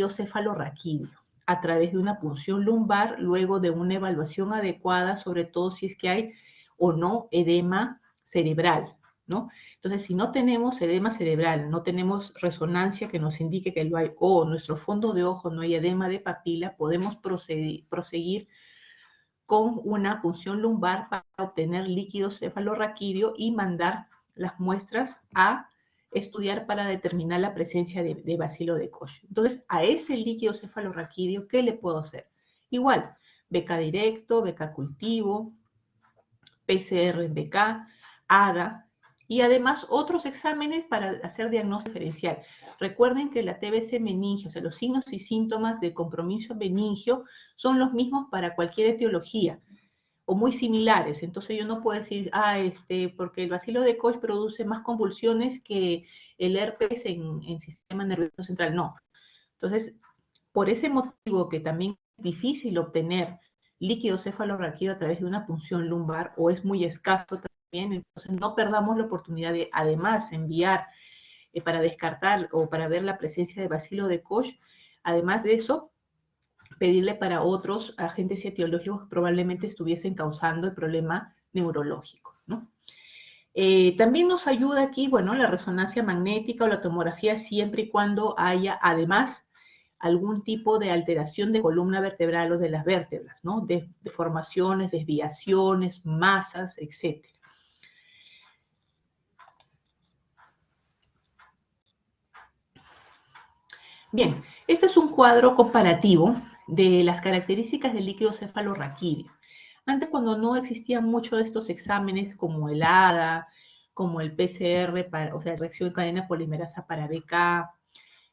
cefalorraquídeo a través de una punción lumbar, luego de una evaluación adecuada, sobre todo si es que hay o no edema cerebral, ¿no? Entonces, si no tenemos edema cerebral, no tenemos resonancia que nos indique que lo hay, o nuestro fondo de ojo no hay edema de papila, podemos proseguir con una punción lumbar para obtener líquido cefalorraquídeo y mandar las muestras a estudiar para determinar la presencia de bacilo de Koch. Entonces, a ese líquido cefalorraquídeo, ¿qué le puedo hacer? Igual, beca directo, beca cultivo, PCR en BK, ADA, y además otros exámenes para hacer diagnóstico diferencial. Recuerden que la TBC meningio, o sea, los signos y síntomas de compromiso meningio son los mismos para cualquier etiología o muy similares. Entonces yo no puedo decir, porque el bacilo de Koch produce más convulsiones que el herpes en sistema nervioso central. No. Entonces, por ese motivo que también es difícil obtener líquido cefalorraquídeo a través de una punción lumbar o es muy escaso también, entonces no perdamos la oportunidad de además enviar para descartar o para ver la presencia de bacilo de Koch. Además de eso, pedirle para otros agentes etiológicos que probablemente estuviesen causando el problema neurológico, ¿no? También nos ayuda aquí, bueno, la resonancia magnética o la tomografía siempre y cuando haya además algún tipo de alteración de columna vertebral o de las vértebras, ¿no? Deformaciones, desviaciones, masas, etc. Bien, este es un cuadro comparativo de las características del líquido cefalorraquídeo. Antes, cuando no existían muchos de estos exámenes como el ADA, como el PCR, o sea, reacción de cadena polimerasa para BK,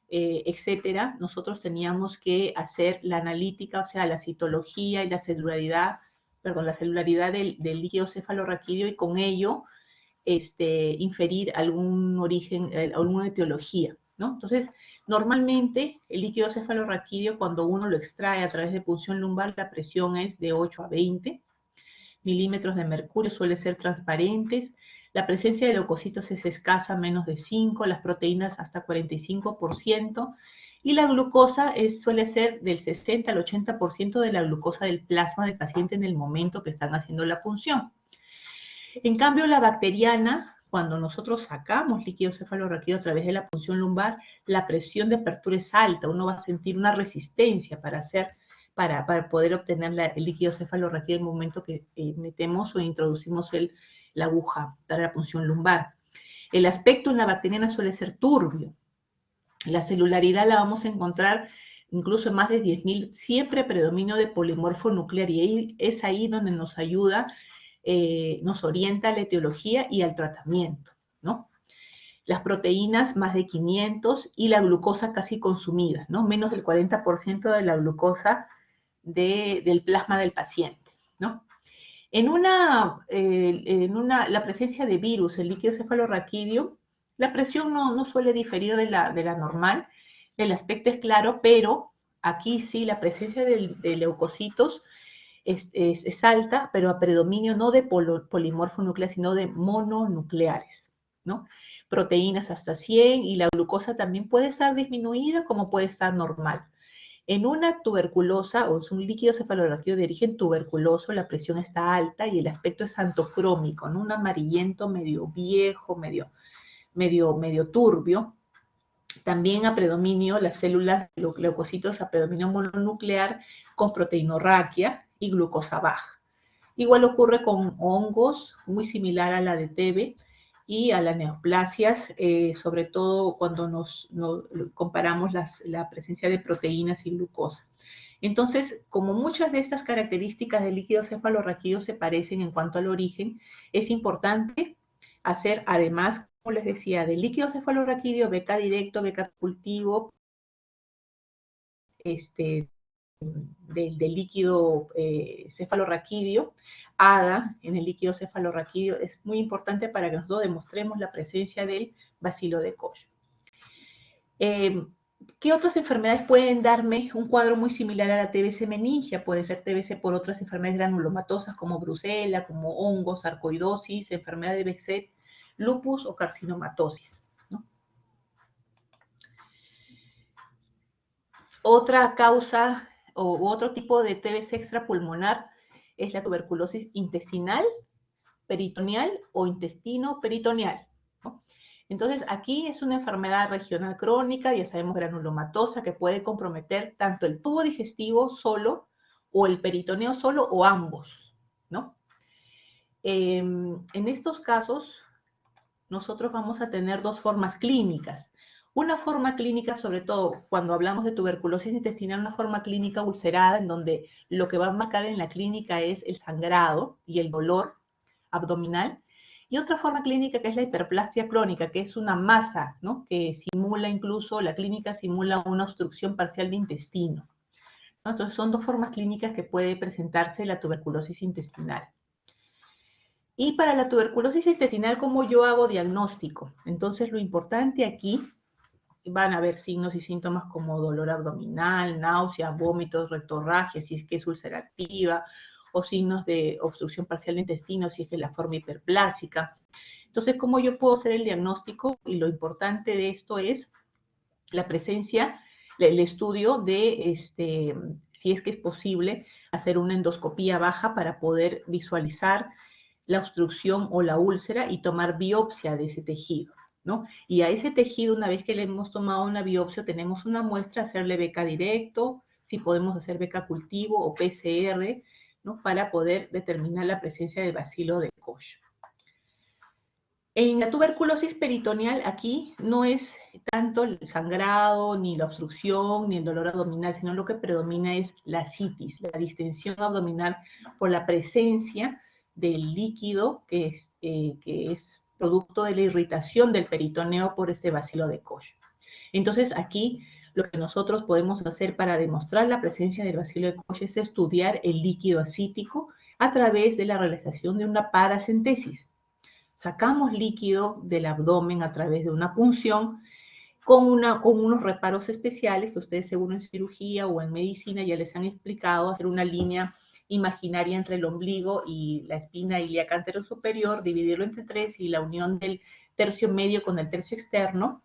etcétera, nosotros teníamos que hacer la analítica, o sea, la citología y la celularidad, perdón, la celularidad del líquido cefalorraquídeo y con ello inferir algún origen, alguna etiología, ¿no? Entonces, normalmente el líquido cefalorraquídeo, cuando uno lo extrae a través de punción lumbar, la presión es de 8 a 20 milímetros de mercurio, suele ser transparentes, la presencia de leucocitos es escasa, menos de 5, las proteínas hasta 45%, y la glucosa suele ser del 60 al 80% de la glucosa del plasma del paciente en el momento que están haciendo la punción. En cambio, la bacteriana, cuando nosotros sacamos líquido cefalorraquídeo a través de la punción lumbar, la presión de apertura es alta, uno va a sentir una resistencia para poder obtener el líquido cefalorraquídeo en el momento que metemos o introducimos la aguja para la punción lumbar. El aspecto en la bacteriana suele ser turbio. La celularidad la vamos a encontrar incluso en más de 10.000, siempre predominio de polimorfo nuclear, y es ahí donde nos ayuda, nos orienta a la etiología y al tratamiento, ¿no? Las proteínas más de 500 y la glucosa casi consumida, ¿no? Menos del 40% de la glucosa del plasma del paciente, ¿no? La presencia de virus, el líquido cefalorraquídeo, la presión no suele diferir de la normal, el aspecto es claro, pero aquí sí la presencia de leucocitos es alta, pero a predominio no de polimorfo nuclear, sino de mononucleares, ¿no? Proteínas hasta 100 y la glucosa también puede estar disminuida como puede estar normal. En una tuberculosa o es un líquido cefalorraquídeo de origen tuberculoso, la presión está alta y el aspecto es antocrómico, ¿no? Un amarillento medio viejo, medio turbio. También a predominio las células leucocitos a predominio mononuclear con proteinorraquia y glucosa baja. Igual ocurre con hongos, muy similar a la de TB y a las neoplasias, sobre todo cuando nos comparamos la presencia de proteínas y glucosa. Entonces, como muchas de estas características del líquido cefalorraquídeo se parecen en cuanto al origen, es importante hacer, además, como les decía, del líquido cefalorraquídeo, beca directo, beca cultivo, este, del líquido cefalorraquídeo, ADA en el líquido cefalorraquídeo, es muy importante para que nosotros demostremos la presencia del bacilo de Koch. ¿Qué otras enfermedades pueden darme un cuadro muy similar a la TBC meningia? Puede ser TBC por otras enfermedades granulomatosas como brucela, como hongos, sarcoidosis, enfermedad de Behçet, lupus o carcinomatosis, ¿no? Otra causa u otro tipo de TBC extrapulmonar es la tuberculosis intestinal, peritoneal o intestino peritoneal, ¿no? Entonces, aquí es una enfermedad regional crónica, ya sabemos, granulomatosa, que puede comprometer tanto el tubo digestivo solo, o el peritoneo solo, o ambos, ¿no? En estos casos, nosotros vamos a tener dos formas clínicas. Una forma clínica, sobre todo cuando hablamos de tuberculosis intestinal, una forma clínica ulcerada, en donde lo que va a marcar en la clínica es el sangrado y el dolor abdominal. Y otra forma clínica que es la hiperplasia crónica, que es una masa, ¿no? Que simula incluso, la clínica simula una obstrucción parcial de intestino, ¿no? Entonces son dos formas clínicas que puede presentarse la tuberculosis intestinal. Y para la tuberculosis intestinal, ¿cómo yo hago diagnóstico? Entonces lo importante aquí, van a haber signos y síntomas como dolor abdominal, náuseas, vómitos, rectorragia, si es que es ulcerativa, o signos de obstrucción parcial de intestino, si es que es la forma hiperplásica. Entonces, ¿cómo yo puedo hacer el diagnóstico? Y lo importante de esto es la presencia, el estudio de si es que es posible hacer una endoscopía baja para poder visualizar la obstrucción o la úlcera y tomar biopsia de ese tejido, ¿no? Y a ese tejido, una vez que le hemos tomado una biopsia, tenemos una muestra, hacerle beca directo, si podemos hacer beca cultivo o PCR, ¿no? Para poder determinar la presencia de bacilo de Koch. En la tuberculosis peritoneal, aquí no es tanto el sangrado, ni la obstrucción, ni el dolor abdominal, sino lo que predomina es la ascitis, la distensión abdominal por la presencia del líquido que es producto de la irritación del peritoneo por este bacilo de Koch. Entonces, aquí lo que nosotros podemos hacer para demostrar la presencia del bacilo de Koch es estudiar el líquido ascítico a través de la realización de una paracentesis. Sacamos líquido del abdomen a través de una punción con unos reparos especiales que ustedes seguro en cirugía o en medicina ya les han explicado, hacer una línea imaginaria entre el ombligo y la espina ilíaca anterior superior, dividirlo entre 3 y la unión del tercio medio con el tercio externo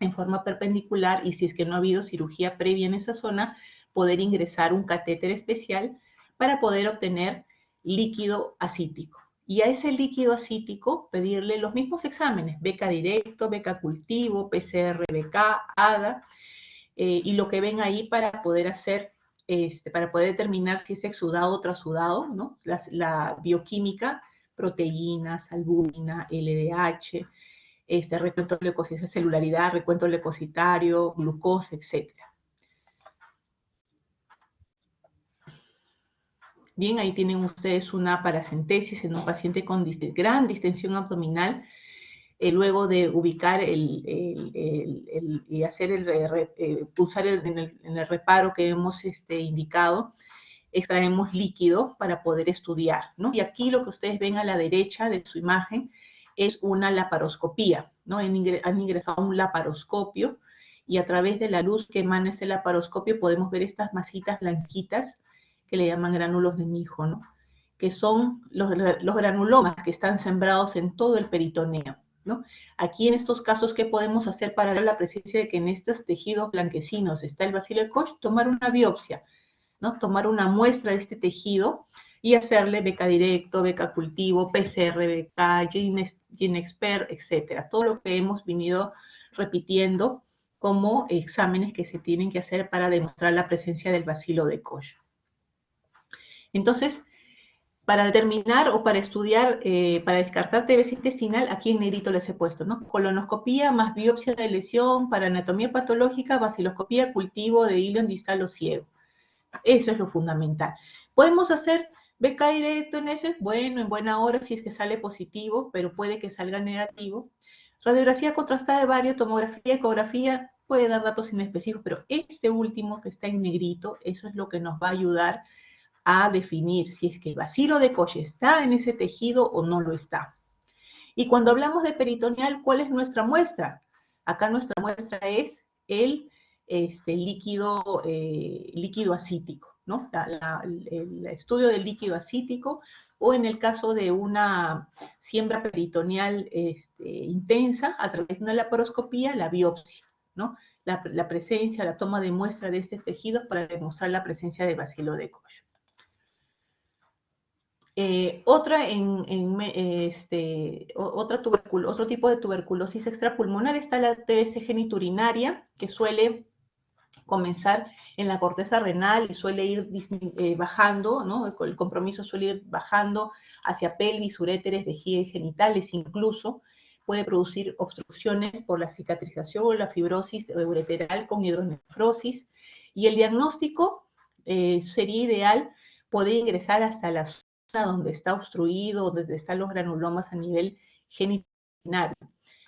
en forma perpendicular, y si es que no ha habido cirugía previa en esa zona, poder ingresar un catéter especial para poder obtener líquido ascítico. Y a ese líquido ascítico pedirle los mismos exámenes, beca directo, beca cultivo, PCR-BK, ADA, y lo que ven ahí para poder hacer, para poder determinar si es exudado o trasudado, ¿no? La bioquímica, proteínas, albúmina, LDH, recuento de leucocitos, celularidad, recuento leucocitario, glucosa, etc. Bien, ahí tienen ustedes una paracentesis en un paciente con gran distensión abdominal, luego de ubicar y hacer pulsar en el reparo que hemos indicado, extraemos líquido para poder estudiar, ¿no? Y aquí lo que ustedes ven a la derecha de su imagen es una laparoscopía, ¿no? Han ingresado un laparoscopio y a través de la luz que emana ese laparoscopio podemos ver estas masitas blanquitas que le llaman gránulos de mijo, ¿no? Que son los granulomas que están sembrados en todo el peritoneo, ¿no? Aquí en estos casos, ¿qué podemos hacer para ver la presencia de que en estos tejidos blanquecinos está el bacilo de Koch? Tomar una biopsia, ¿no? Tomar una muestra de este tejido y hacerle beca directo, beca cultivo, PCR-BK, GeneXpert, etcétera. Todo lo que hemos venido repitiendo como exámenes que se tienen que hacer para demostrar la presencia del bacilo de Koch. Entonces, para determinar o para estudiar, para descartar TBC intestinal, aquí en negrito les he puesto, ¿no? Colonoscopía más biopsia de lesión, para anatomía patológica, baciloscopía, cultivo de hilo distal o ciego. Eso es lo fundamental. Podemos hacer beca directo en ese, bueno, en buena hora si es que sale positivo, pero puede que salga negativo. Radiografía contrastada de vario, tomografía, ecografía, puede dar datos inespecíficos, pero este último que está en negrito, eso es lo que nos va a ayudar a definir si es que el bacilo de Koch está en ese tejido o no lo está. Y cuando hablamos de peritoneal, ¿cuál es nuestra muestra? Acá nuestra muestra es el líquido ascítico, ¿no? El estudio del líquido ascítico, o en el caso de una siembra peritoneal intensa, a través de una laparoscopía, la biopsia, ¿no? La presencia, la toma de muestra de este tejido para demostrar la presencia de bacilo de Koch. Otro tipo de tuberculosis extrapulmonar está la TSG genitourinaria, que suele comenzar en la corteza renal y suele ir bajando, ¿no? El compromiso suele ir bajando hacia pelvis, uréteres, vejiga y genitales, incluso puede producir obstrucciones por la cicatrización o la fibrosis ureteral con hidronefrosis, y el diagnóstico sería ideal poder ingresar hasta la zona donde está obstruido, donde están los granulomas a nivel genitourinario.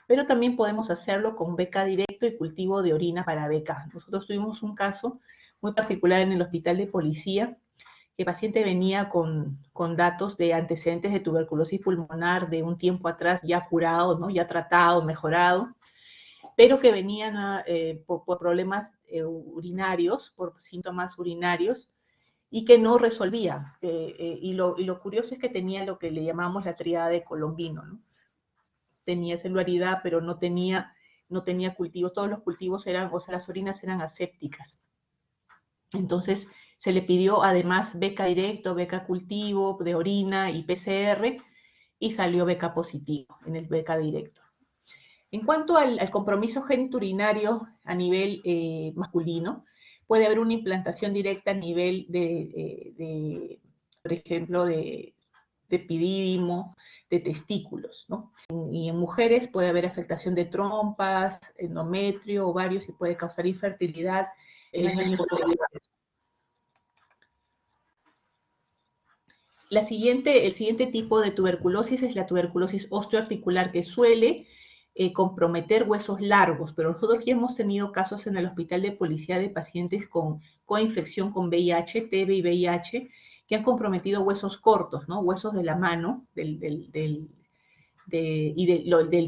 Pero también podemos hacerlo con beca directo y cultivo de orina para beca. Nosotros tuvimos un caso muy particular en el hospital de policía, que el paciente venía con datos de antecedentes de tuberculosis pulmonar de un tiempo atrás, ya curado, ¿no? Ya tratado, mejorado, pero que venían por problemas urinarios, por síntomas urinarios, y que no resolvía. Y lo curioso es que tenía lo que le llamamos la tríada de Colombino, ¿no? Tenía celularidad, pero no tenía cultivos. Todos los cultivos eran, o sea, las orinas eran asépticas. Entonces, se le pidió además beca directo, beca cultivo de orina y PCR, y salió beca positivo en el beca directo. En cuanto al compromiso geniturinario a nivel masculino, puede haber una implantación directa a nivel por ejemplo, de de epidídimo, de testículos, ¿no? Y en mujeres puede haber afectación de trompas, endometrio, ovarios y puede causar infertilidad en años posteriores. El siguiente tipo de tuberculosis es la tuberculosis osteoarticular, que suele comprometer huesos largos, pero nosotros ya hemos tenido casos en el hospital de policía de pacientes con coinfección con VIH, TB y VIH, que han comprometido huesos cortos, ¿no? Huesos de la mano del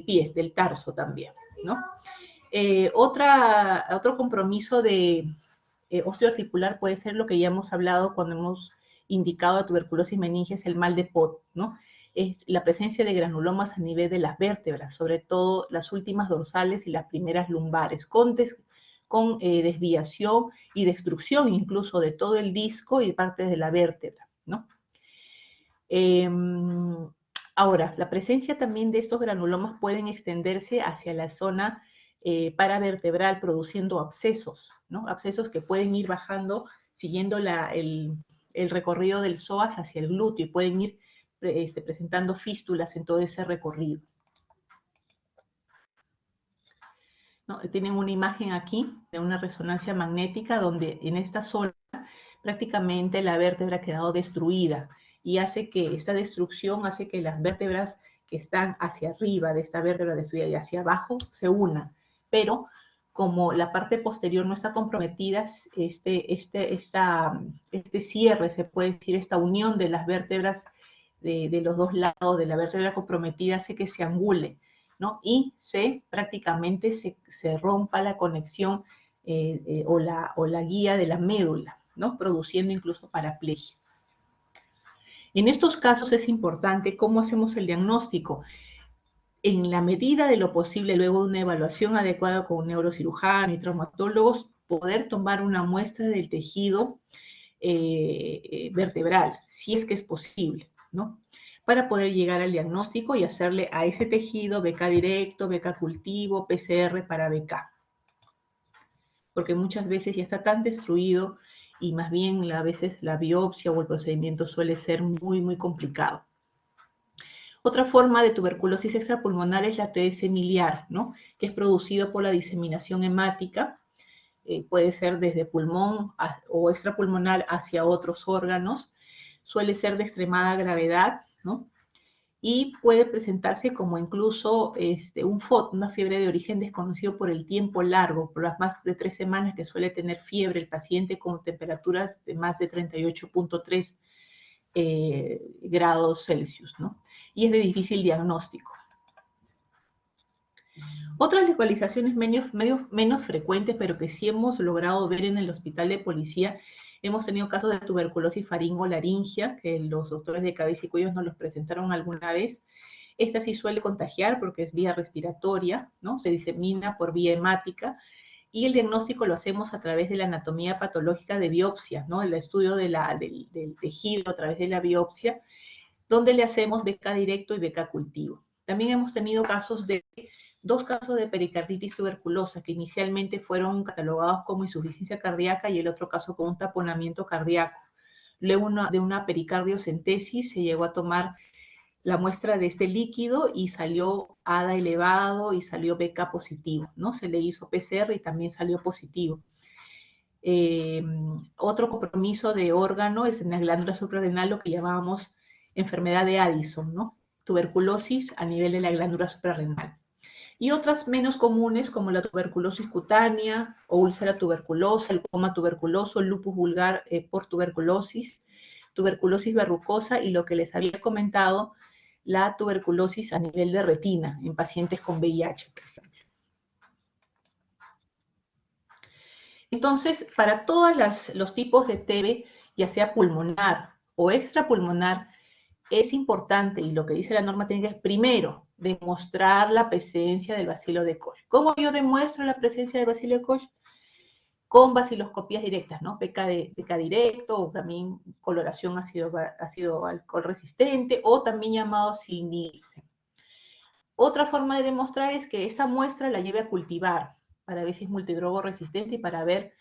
pie, del tarso también, ¿no? Otro compromiso de osteoarticular puede ser lo que ya hemos hablado cuando hemos indicado a tuberculosis meningia, es el mal de Pot, ¿no? Es la presencia de granulomas a nivel de las vértebras, sobre todo las últimas dorsales y las primeras lumbares, con desviación y destrucción incluso de todo el disco y partes de la vértebra, ¿no? Ahora, la presencia también de estos granulomas pueden extenderse hacia la zona paravertebral produciendo abscesos, ¿no? Abscesos que pueden ir bajando siguiendo el recorrido del psoas hacia el glúteo y pueden ir presentando fístulas en todo ese recorrido, ¿no? Tienen una imagen aquí de una resonancia magnética donde en esta zona prácticamente la vértebra ha quedado destruida y hace que esta destrucción hace que las vértebras que están hacia arriba de esta vértebra destruida y hacia abajo se unan, pero como la parte posterior no está comprometida, este cierre, se puede decir, esta unión de las vértebras de los dos lados de la vértebra comprometida hace que se angule, ¿no? Y prácticamente se rompa la conexión o la guía de la médula, ¿no? Produciendo incluso paraplegia. En estos casos es importante cómo hacemos el diagnóstico. En la medida de lo posible, luego de una evaluación adecuada con un neurocirujano y traumatólogos, poder tomar una muestra del tejido vertebral, si es que es posible, ¿no? Para poder llegar al diagnóstico y hacerle a ese tejido BK directo, BK cultivo, PCR para BK. Porque muchas veces ya está tan destruido y más bien a veces la biopsia o el procedimiento suele ser muy, muy complicado. Otra forma de tuberculosis extrapulmonar es la TS miliar, ¿no? Que es producido por la diseminación hemática, puede ser desde pulmón o extrapulmonar hacia otros órganos, suele ser de extremada gravedad, ¿no? Y puede presentarse como incluso una fiebre de origen desconocido por el tiempo largo, por las más de 3 semanas que suele tener fiebre el paciente con temperaturas de más de 38.3 grados Celsius, ¿no? Y es de difícil diagnóstico. Otras localizaciones menos frecuentes, pero que sí hemos logrado ver en el hospital de policía, hemos tenido casos de tuberculosis faringolaringia, que los doctores de cabeza y cuello nos los presentaron alguna vez. Esta sí suele contagiar porque es vía respiratoria, ¿no? Se disemina por vía hemática y el diagnóstico lo hacemos a través de la anatomía patológica de biopsia, ¿no? El estudio del tejido a través de la biopsia, donde le hacemos BK directo y BK cultivo. También hemos tenido dos casos de pericarditis tuberculosa que inicialmente fueron catalogados como insuficiencia cardíaca y el otro caso como un taponamiento cardíaco. Luego de una pericardiocentesis se llegó a tomar la muestra de este líquido y salió ADA elevado y salió BK positivo, ¿no? Se le hizo PCR y también salió positivo. Otro compromiso de órgano es en la glándula suprarrenal, lo que llamábamos enfermedad de Addison, ¿no? Tuberculosis a nivel de la glándula suprarrenal. Y otras menos comunes como la tuberculosis cutánea o úlcera tuberculosa, el coma tuberculoso, el lupus vulgar por tuberculosis verrucosa y lo que les había comentado, la tuberculosis a nivel de retina en pacientes con VIH, por ejemplo. Entonces, para todos los tipos de TB, ya sea pulmonar o extrapulmonar, es importante, y lo que dice la norma técnica es, primero, demostrar la presencia del bacilo de Koch. ¿Cómo yo demuestro la presencia del bacilo de Koch? Con baciloscopías directas, ¿no? BK directo, o también coloración ácido alcohol resistente, o también llamado Nielsen. Otra forma de demostrar es que esa muestra la lleve a cultivar para ver si es multidrogo resistente y para ver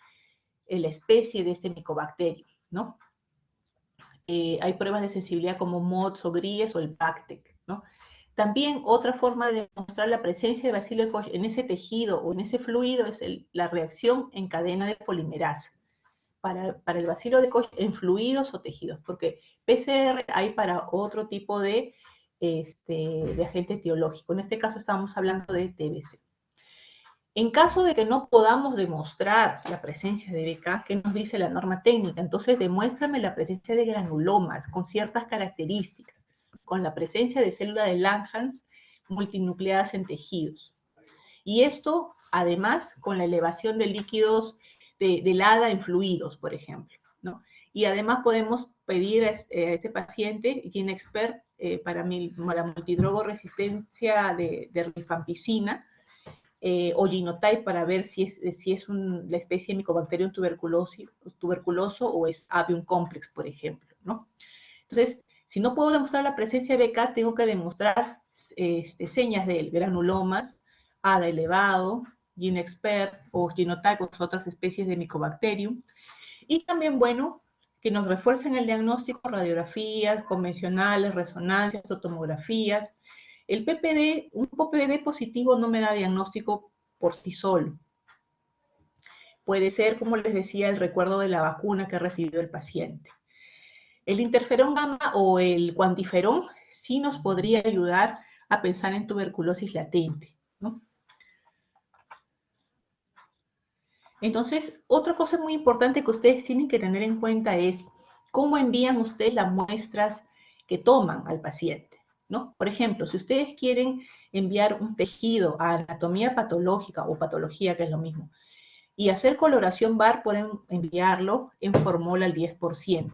la especie de este micobacterio, ¿no? Hay pruebas de sensibilidad como MODS o GRIES o el PACTEC, ¿no? También otra forma de demostrar la presencia de bacilo de Koch en ese tejido o en ese fluido es la reacción en cadena de polimerasa. Para el bacilo de Koch en fluidos o tejidos, porque PCR hay para otro tipo de agente etiológico. En este caso estamos hablando de TBC. En caso de que no podamos demostrar la presencia de BK, ¿qué nos dice la norma técnica? Entonces, demuéstrame la presencia de granulomas con ciertas características, con la presencia de células de Langhans multinucleadas en tejidos. Y esto, además, con la elevación de líquidos del ADA en fluidos, por ejemplo, ¿no? Y además podemos pedir a este paciente GeneXpert para la multidrogo-resistencia de rifampicina, o Genotype para ver si es la especie de Mycobacterium tuberculoso o es Avium complex, por ejemplo, ¿no? Entonces, si no puedo demostrar la presencia de BK, tengo que demostrar señas de granulomas, ADA elevado, GeneXpert o Genotype o otras especies de Mycobacterium. Y también, bueno, que nos refuercen el diagnóstico, radiografías convencionales, resonancias o tomografías. El PPD, un PPD positivo no me da diagnóstico por sí solo. Puede ser, como les decía, el recuerdo de la vacuna que recibió el paciente. El interferón gamma o el cuantiferón sí nos podría ayudar a pensar en tuberculosis latente, ¿no? Entonces, otra cosa muy importante que ustedes tienen que tener en cuenta es cómo envían ustedes las muestras que toman al paciente, ¿no? Por ejemplo, si ustedes quieren enviar un tejido a anatomía patológica o patología, que es lo mismo, y hacer coloración VAR, pueden enviarlo en formol al 10%.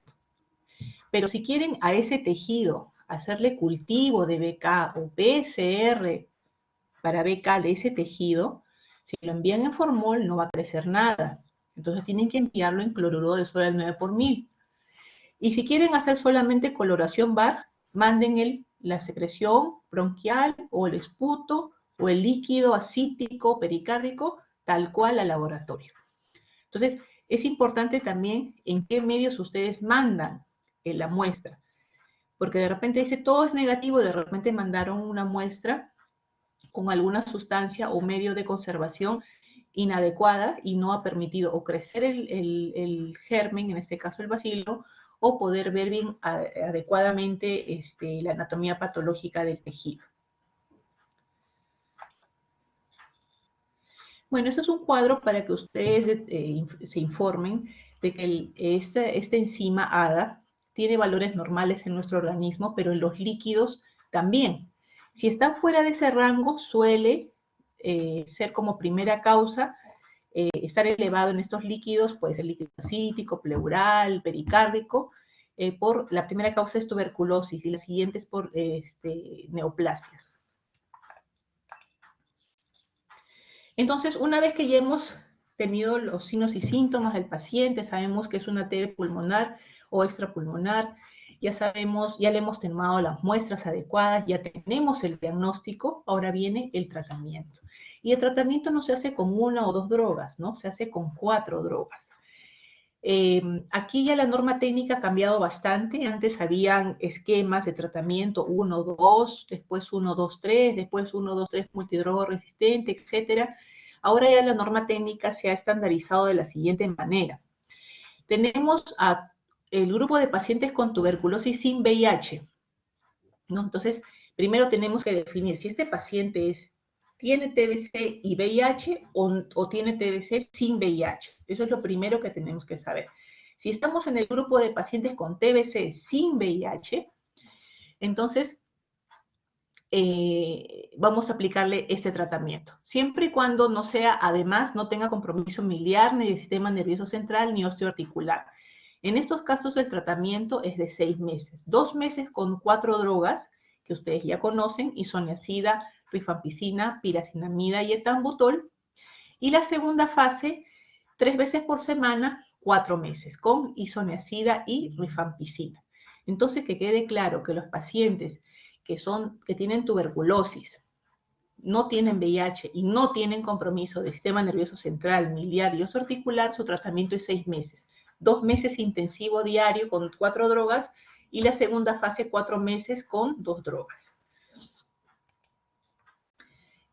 Pero si quieren a ese tejido hacerle cultivo de BK o PCR para BK de ese tejido, si lo envían en formol no va a crecer nada. Entonces tienen que enviarlo en cloruro de sodio al 9 por 1000. Y si quieren hacer solamente coloración VAR, manden la secreción bronquial o el esputo o el líquido acítico pericárdico tal cual al laboratorio. Entonces, es importante también en qué medios ustedes mandan la muestra. Porque de repente dice todo es negativo, de repente mandaron una muestra con alguna sustancia o medio de conservación inadecuada y no ha permitido o crecer el germen, en este caso el bacilo, o poder ver bien adecuadamente la anatomía patológica del tejido. Bueno, eso es un cuadro para que ustedes se informen de que esta enzima ADA tiene valores normales en nuestro organismo, pero en los líquidos también. Si está fuera de ese rango, suele ser como primera causa estar elevado en estos líquidos, puede ser líquido acítico, pleural, pericárdico, por la primera causa es tuberculosis y la siguiente es por neoplasias. Entonces, una vez que ya hemos tenido los signos y síntomas del paciente, sabemos que es una TB pulmonar o extrapulmonar, ya sabemos, ya le hemos tomado las muestras adecuadas, ya tenemos el diagnóstico, ahora viene el tratamiento. Y el tratamiento no se hace con una o dos drogas, ¿no? Se hace con 4 drogas. Aquí ya la norma técnica ha cambiado bastante. Antes habían esquemas de tratamiento 1, 2, después 1, 2, 3, después 1, 2, 3 multidrogo resistente, etcétera. Ahora ya la norma técnica se ha estandarizado de la siguiente manera. Tenemos el grupo de pacientes con tuberculosis sin VIH, ¿no? Entonces, primero tenemos que definir si este paciente tiene TBC y VIH o tiene TBC sin VIH. Eso es lo primero que tenemos que saber. Si estamos en el grupo de pacientes con TBC sin VIH, entonces vamos a aplicarle este tratamiento. Siempre y cuando no sea, además, no tenga compromiso miliar, ni de sistema nervioso central, ni osteoarticular. En estos casos el tratamiento es de 6 meses. 2 meses con 4 drogas que ustedes ya conocen, isoniazida, rifampicina, piracinamida y etambutol. Y la segunda fase, 3 veces por semana, 4 meses, con isoniazida y rifampicina. Entonces, que quede claro que los pacientes que tienen tuberculosis, no tienen VIH y no tienen compromiso del sistema nervioso central, miliar y osteoarticular, su tratamiento es 6 meses. 2 meses intensivo diario con 4 drogas y la segunda fase 4 meses con 2 drogas.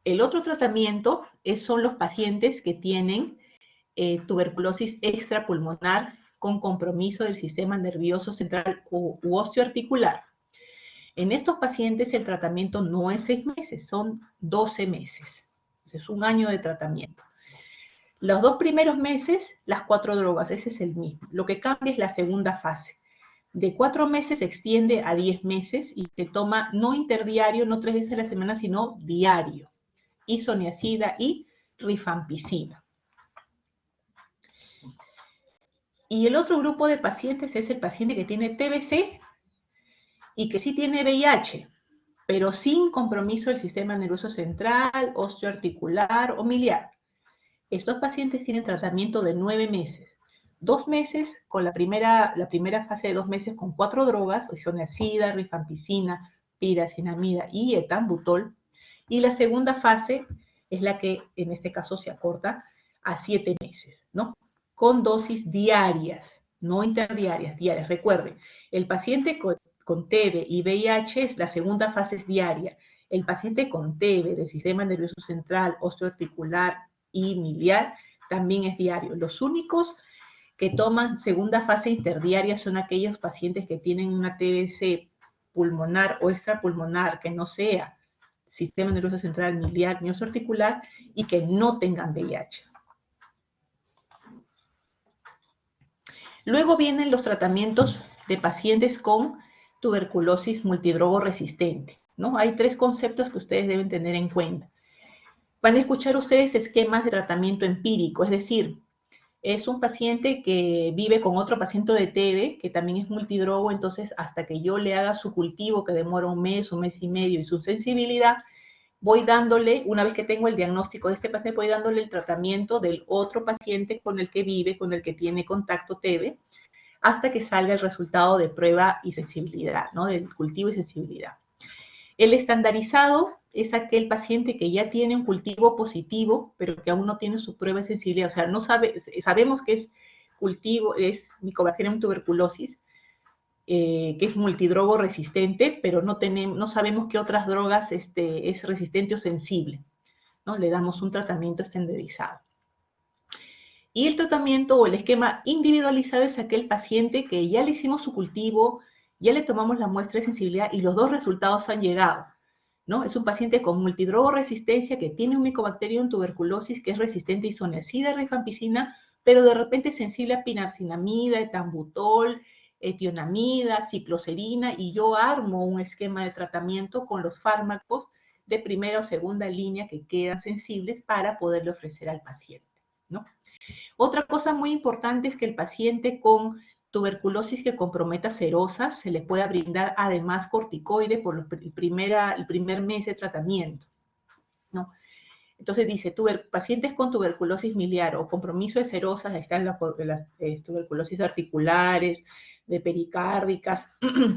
El otro tratamiento son los pacientes que tienen tuberculosis extrapulmonar con compromiso del sistema nervioso central u osteoarticular. En estos pacientes el tratamiento no es 6 meses, son 12 meses. Es un año de tratamiento. Los 2 primeros meses, las 4 drogas, ese es el mismo. Lo que cambia es la segunda fase. De 4 meses se extiende a 10 meses y se toma no interdiario, no 3 veces a la semana, sino diario. Isoniazida y rifampicina. Y el otro grupo de pacientes es el paciente que tiene TBC y que sí tiene VIH, pero sin compromiso del sistema nervioso central, osteoarticular o miliar. Estos pacientes tienen tratamiento de 9 meses. 2 meses con la primera fase de 2 meses con 4 drogas, isoniazida, rifampicina, pirazinamida y etambutol. Y la segunda fase es la que en este caso se acorta a 7 meses, ¿no? Con dosis diarias, no interdiarias, diarias. Recuerden, el paciente con TB y VIH, la segunda fase es diaria. El paciente con TB del sistema nervioso central, osteoarticular y miliar también es diario. Los únicos que toman segunda fase interdiaria son aquellos pacientes que tienen una TBC pulmonar o extrapulmonar que no sea sistema nervioso central, miliar ni osteoarticular y que no tengan VIH. Luego vienen los tratamientos de pacientes con tuberculosis multidrogo resistente, ¿no? Hay 3 conceptos que ustedes deben tener en cuenta. Van a escuchar ustedes esquemas de tratamiento empírico, es decir, es un paciente que vive con otro paciente de TB, que también es multidrogo, entonces hasta que yo le haga su cultivo, que demora un mes y medio, y su sensibilidad, voy dándole, una vez que tengo el diagnóstico de este paciente, voy dándole el tratamiento del otro paciente con el que vive, con el que tiene contacto TB, hasta que salga el resultado de prueba y sensibilidad, ¿no? Del cultivo y sensibilidad. El estandarizado es aquel paciente que ya tiene un cultivo positivo, pero que aún no tiene su prueba de sensibilidad. O sea, no sabemos que es cultivo, es Mycobacterium tuberculosis, que es multidrogo resistente, pero no sabemos qué otras drogas es resistente o sensible, ¿no? Le damos un tratamiento estandarizado. Y el tratamiento o el esquema individualizado es aquel paciente que ya le hicimos su cultivo, ya le tomamos la muestra de sensibilidad y los 2 resultados han llegado, ¿no? Es un paciente con multidrogo resistencia que tiene un Mycobacterium tuberculosis que es resistente a isoniazida, rifampicina, pero de repente es sensible a pinazinamida, etambutol, etionamida, cicloserina, y yo armo un esquema de tratamiento con los fármacos de primera o segunda línea que quedan sensibles para poderle ofrecer al paciente, ¿no? Otra cosa muy importante es que el paciente con tuberculosis que comprometa serosas se le pueda brindar además corticoide por el primer mes de tratamiento, ¿no? Entonces dice, pacientes con tuberculosis miliar o compromiso de serosas, ahí están las tuberculosis articulares, de pericárdicas,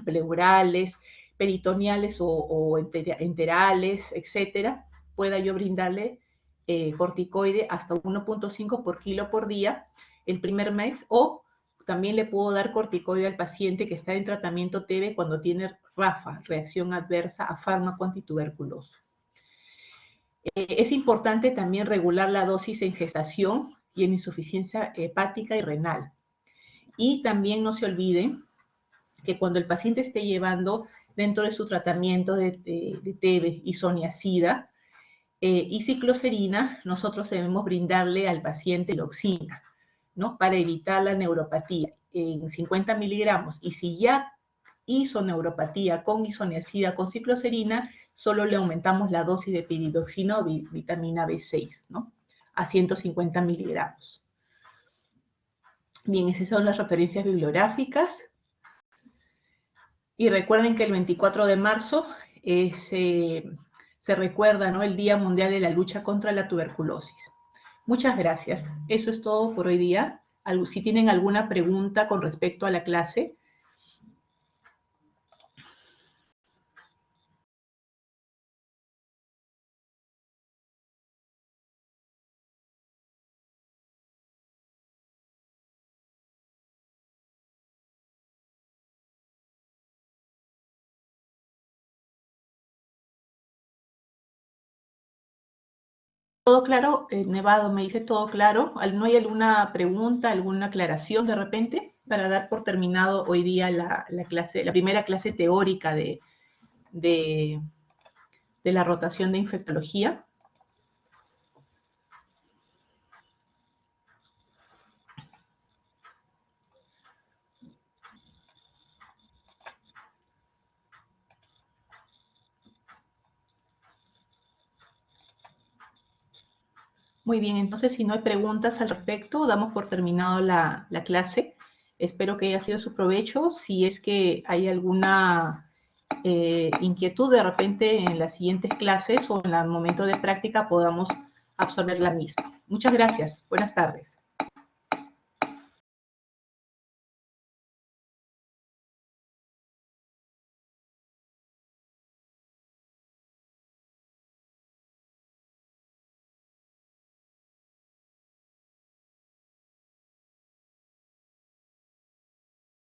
pleurales, peritoneales o enterales, etcétera, pueda yo brindarle corticoide hasta 1.5 por kilo por día el primer mes, o también le puedo dar corticoide al paciente que está en tratamiento TB cuando tiene RAFA, reacción adversa a fármaco antituberculoso. Es importante también regular la dosis en gestación y en insuficiencia hepática y renal. Y también no se olviden que cuando el paciente esté llevando dentro de su tratamiento de TB isoniazida y cicloserina, nosotros debemos brindarle al paciente tiroxina, ¿no? Para evitar la neuropatía en 50 miligramos. Y si ya hizo neuropatía con isoniazida, con cicloserina, solo le aumentamos la dosis de piridoxina o vitamina B6, ¿no? A 150 miligramos. Bien, esas son las referencias bibliográficas. Y recuerden que el 24 de marzo se recuerda, ¿no?, el Día Mundial de la Lucha contra la Tuberculosis. Muchas gracias. Eso es todo por hoy día. Si tienen alguna pregunta con respecto a la clase, ¿Todo claro? Nevado me dice todo claro. ¿No hay alguna pregunta, alguna aclaración de repente para dar por terminado hoy día la clase, la primera clase teórica de la rotación de infectología? Muy bien, entonces si no hay preguntas al respecto, damos por terminado la clase. Espero que haya sido de su provecho. Si es que hay alguna inquietud de repente en las siguientes clases o en el momento de práctica podamos absorber la misma. Muchas gracias. Buenas tardes.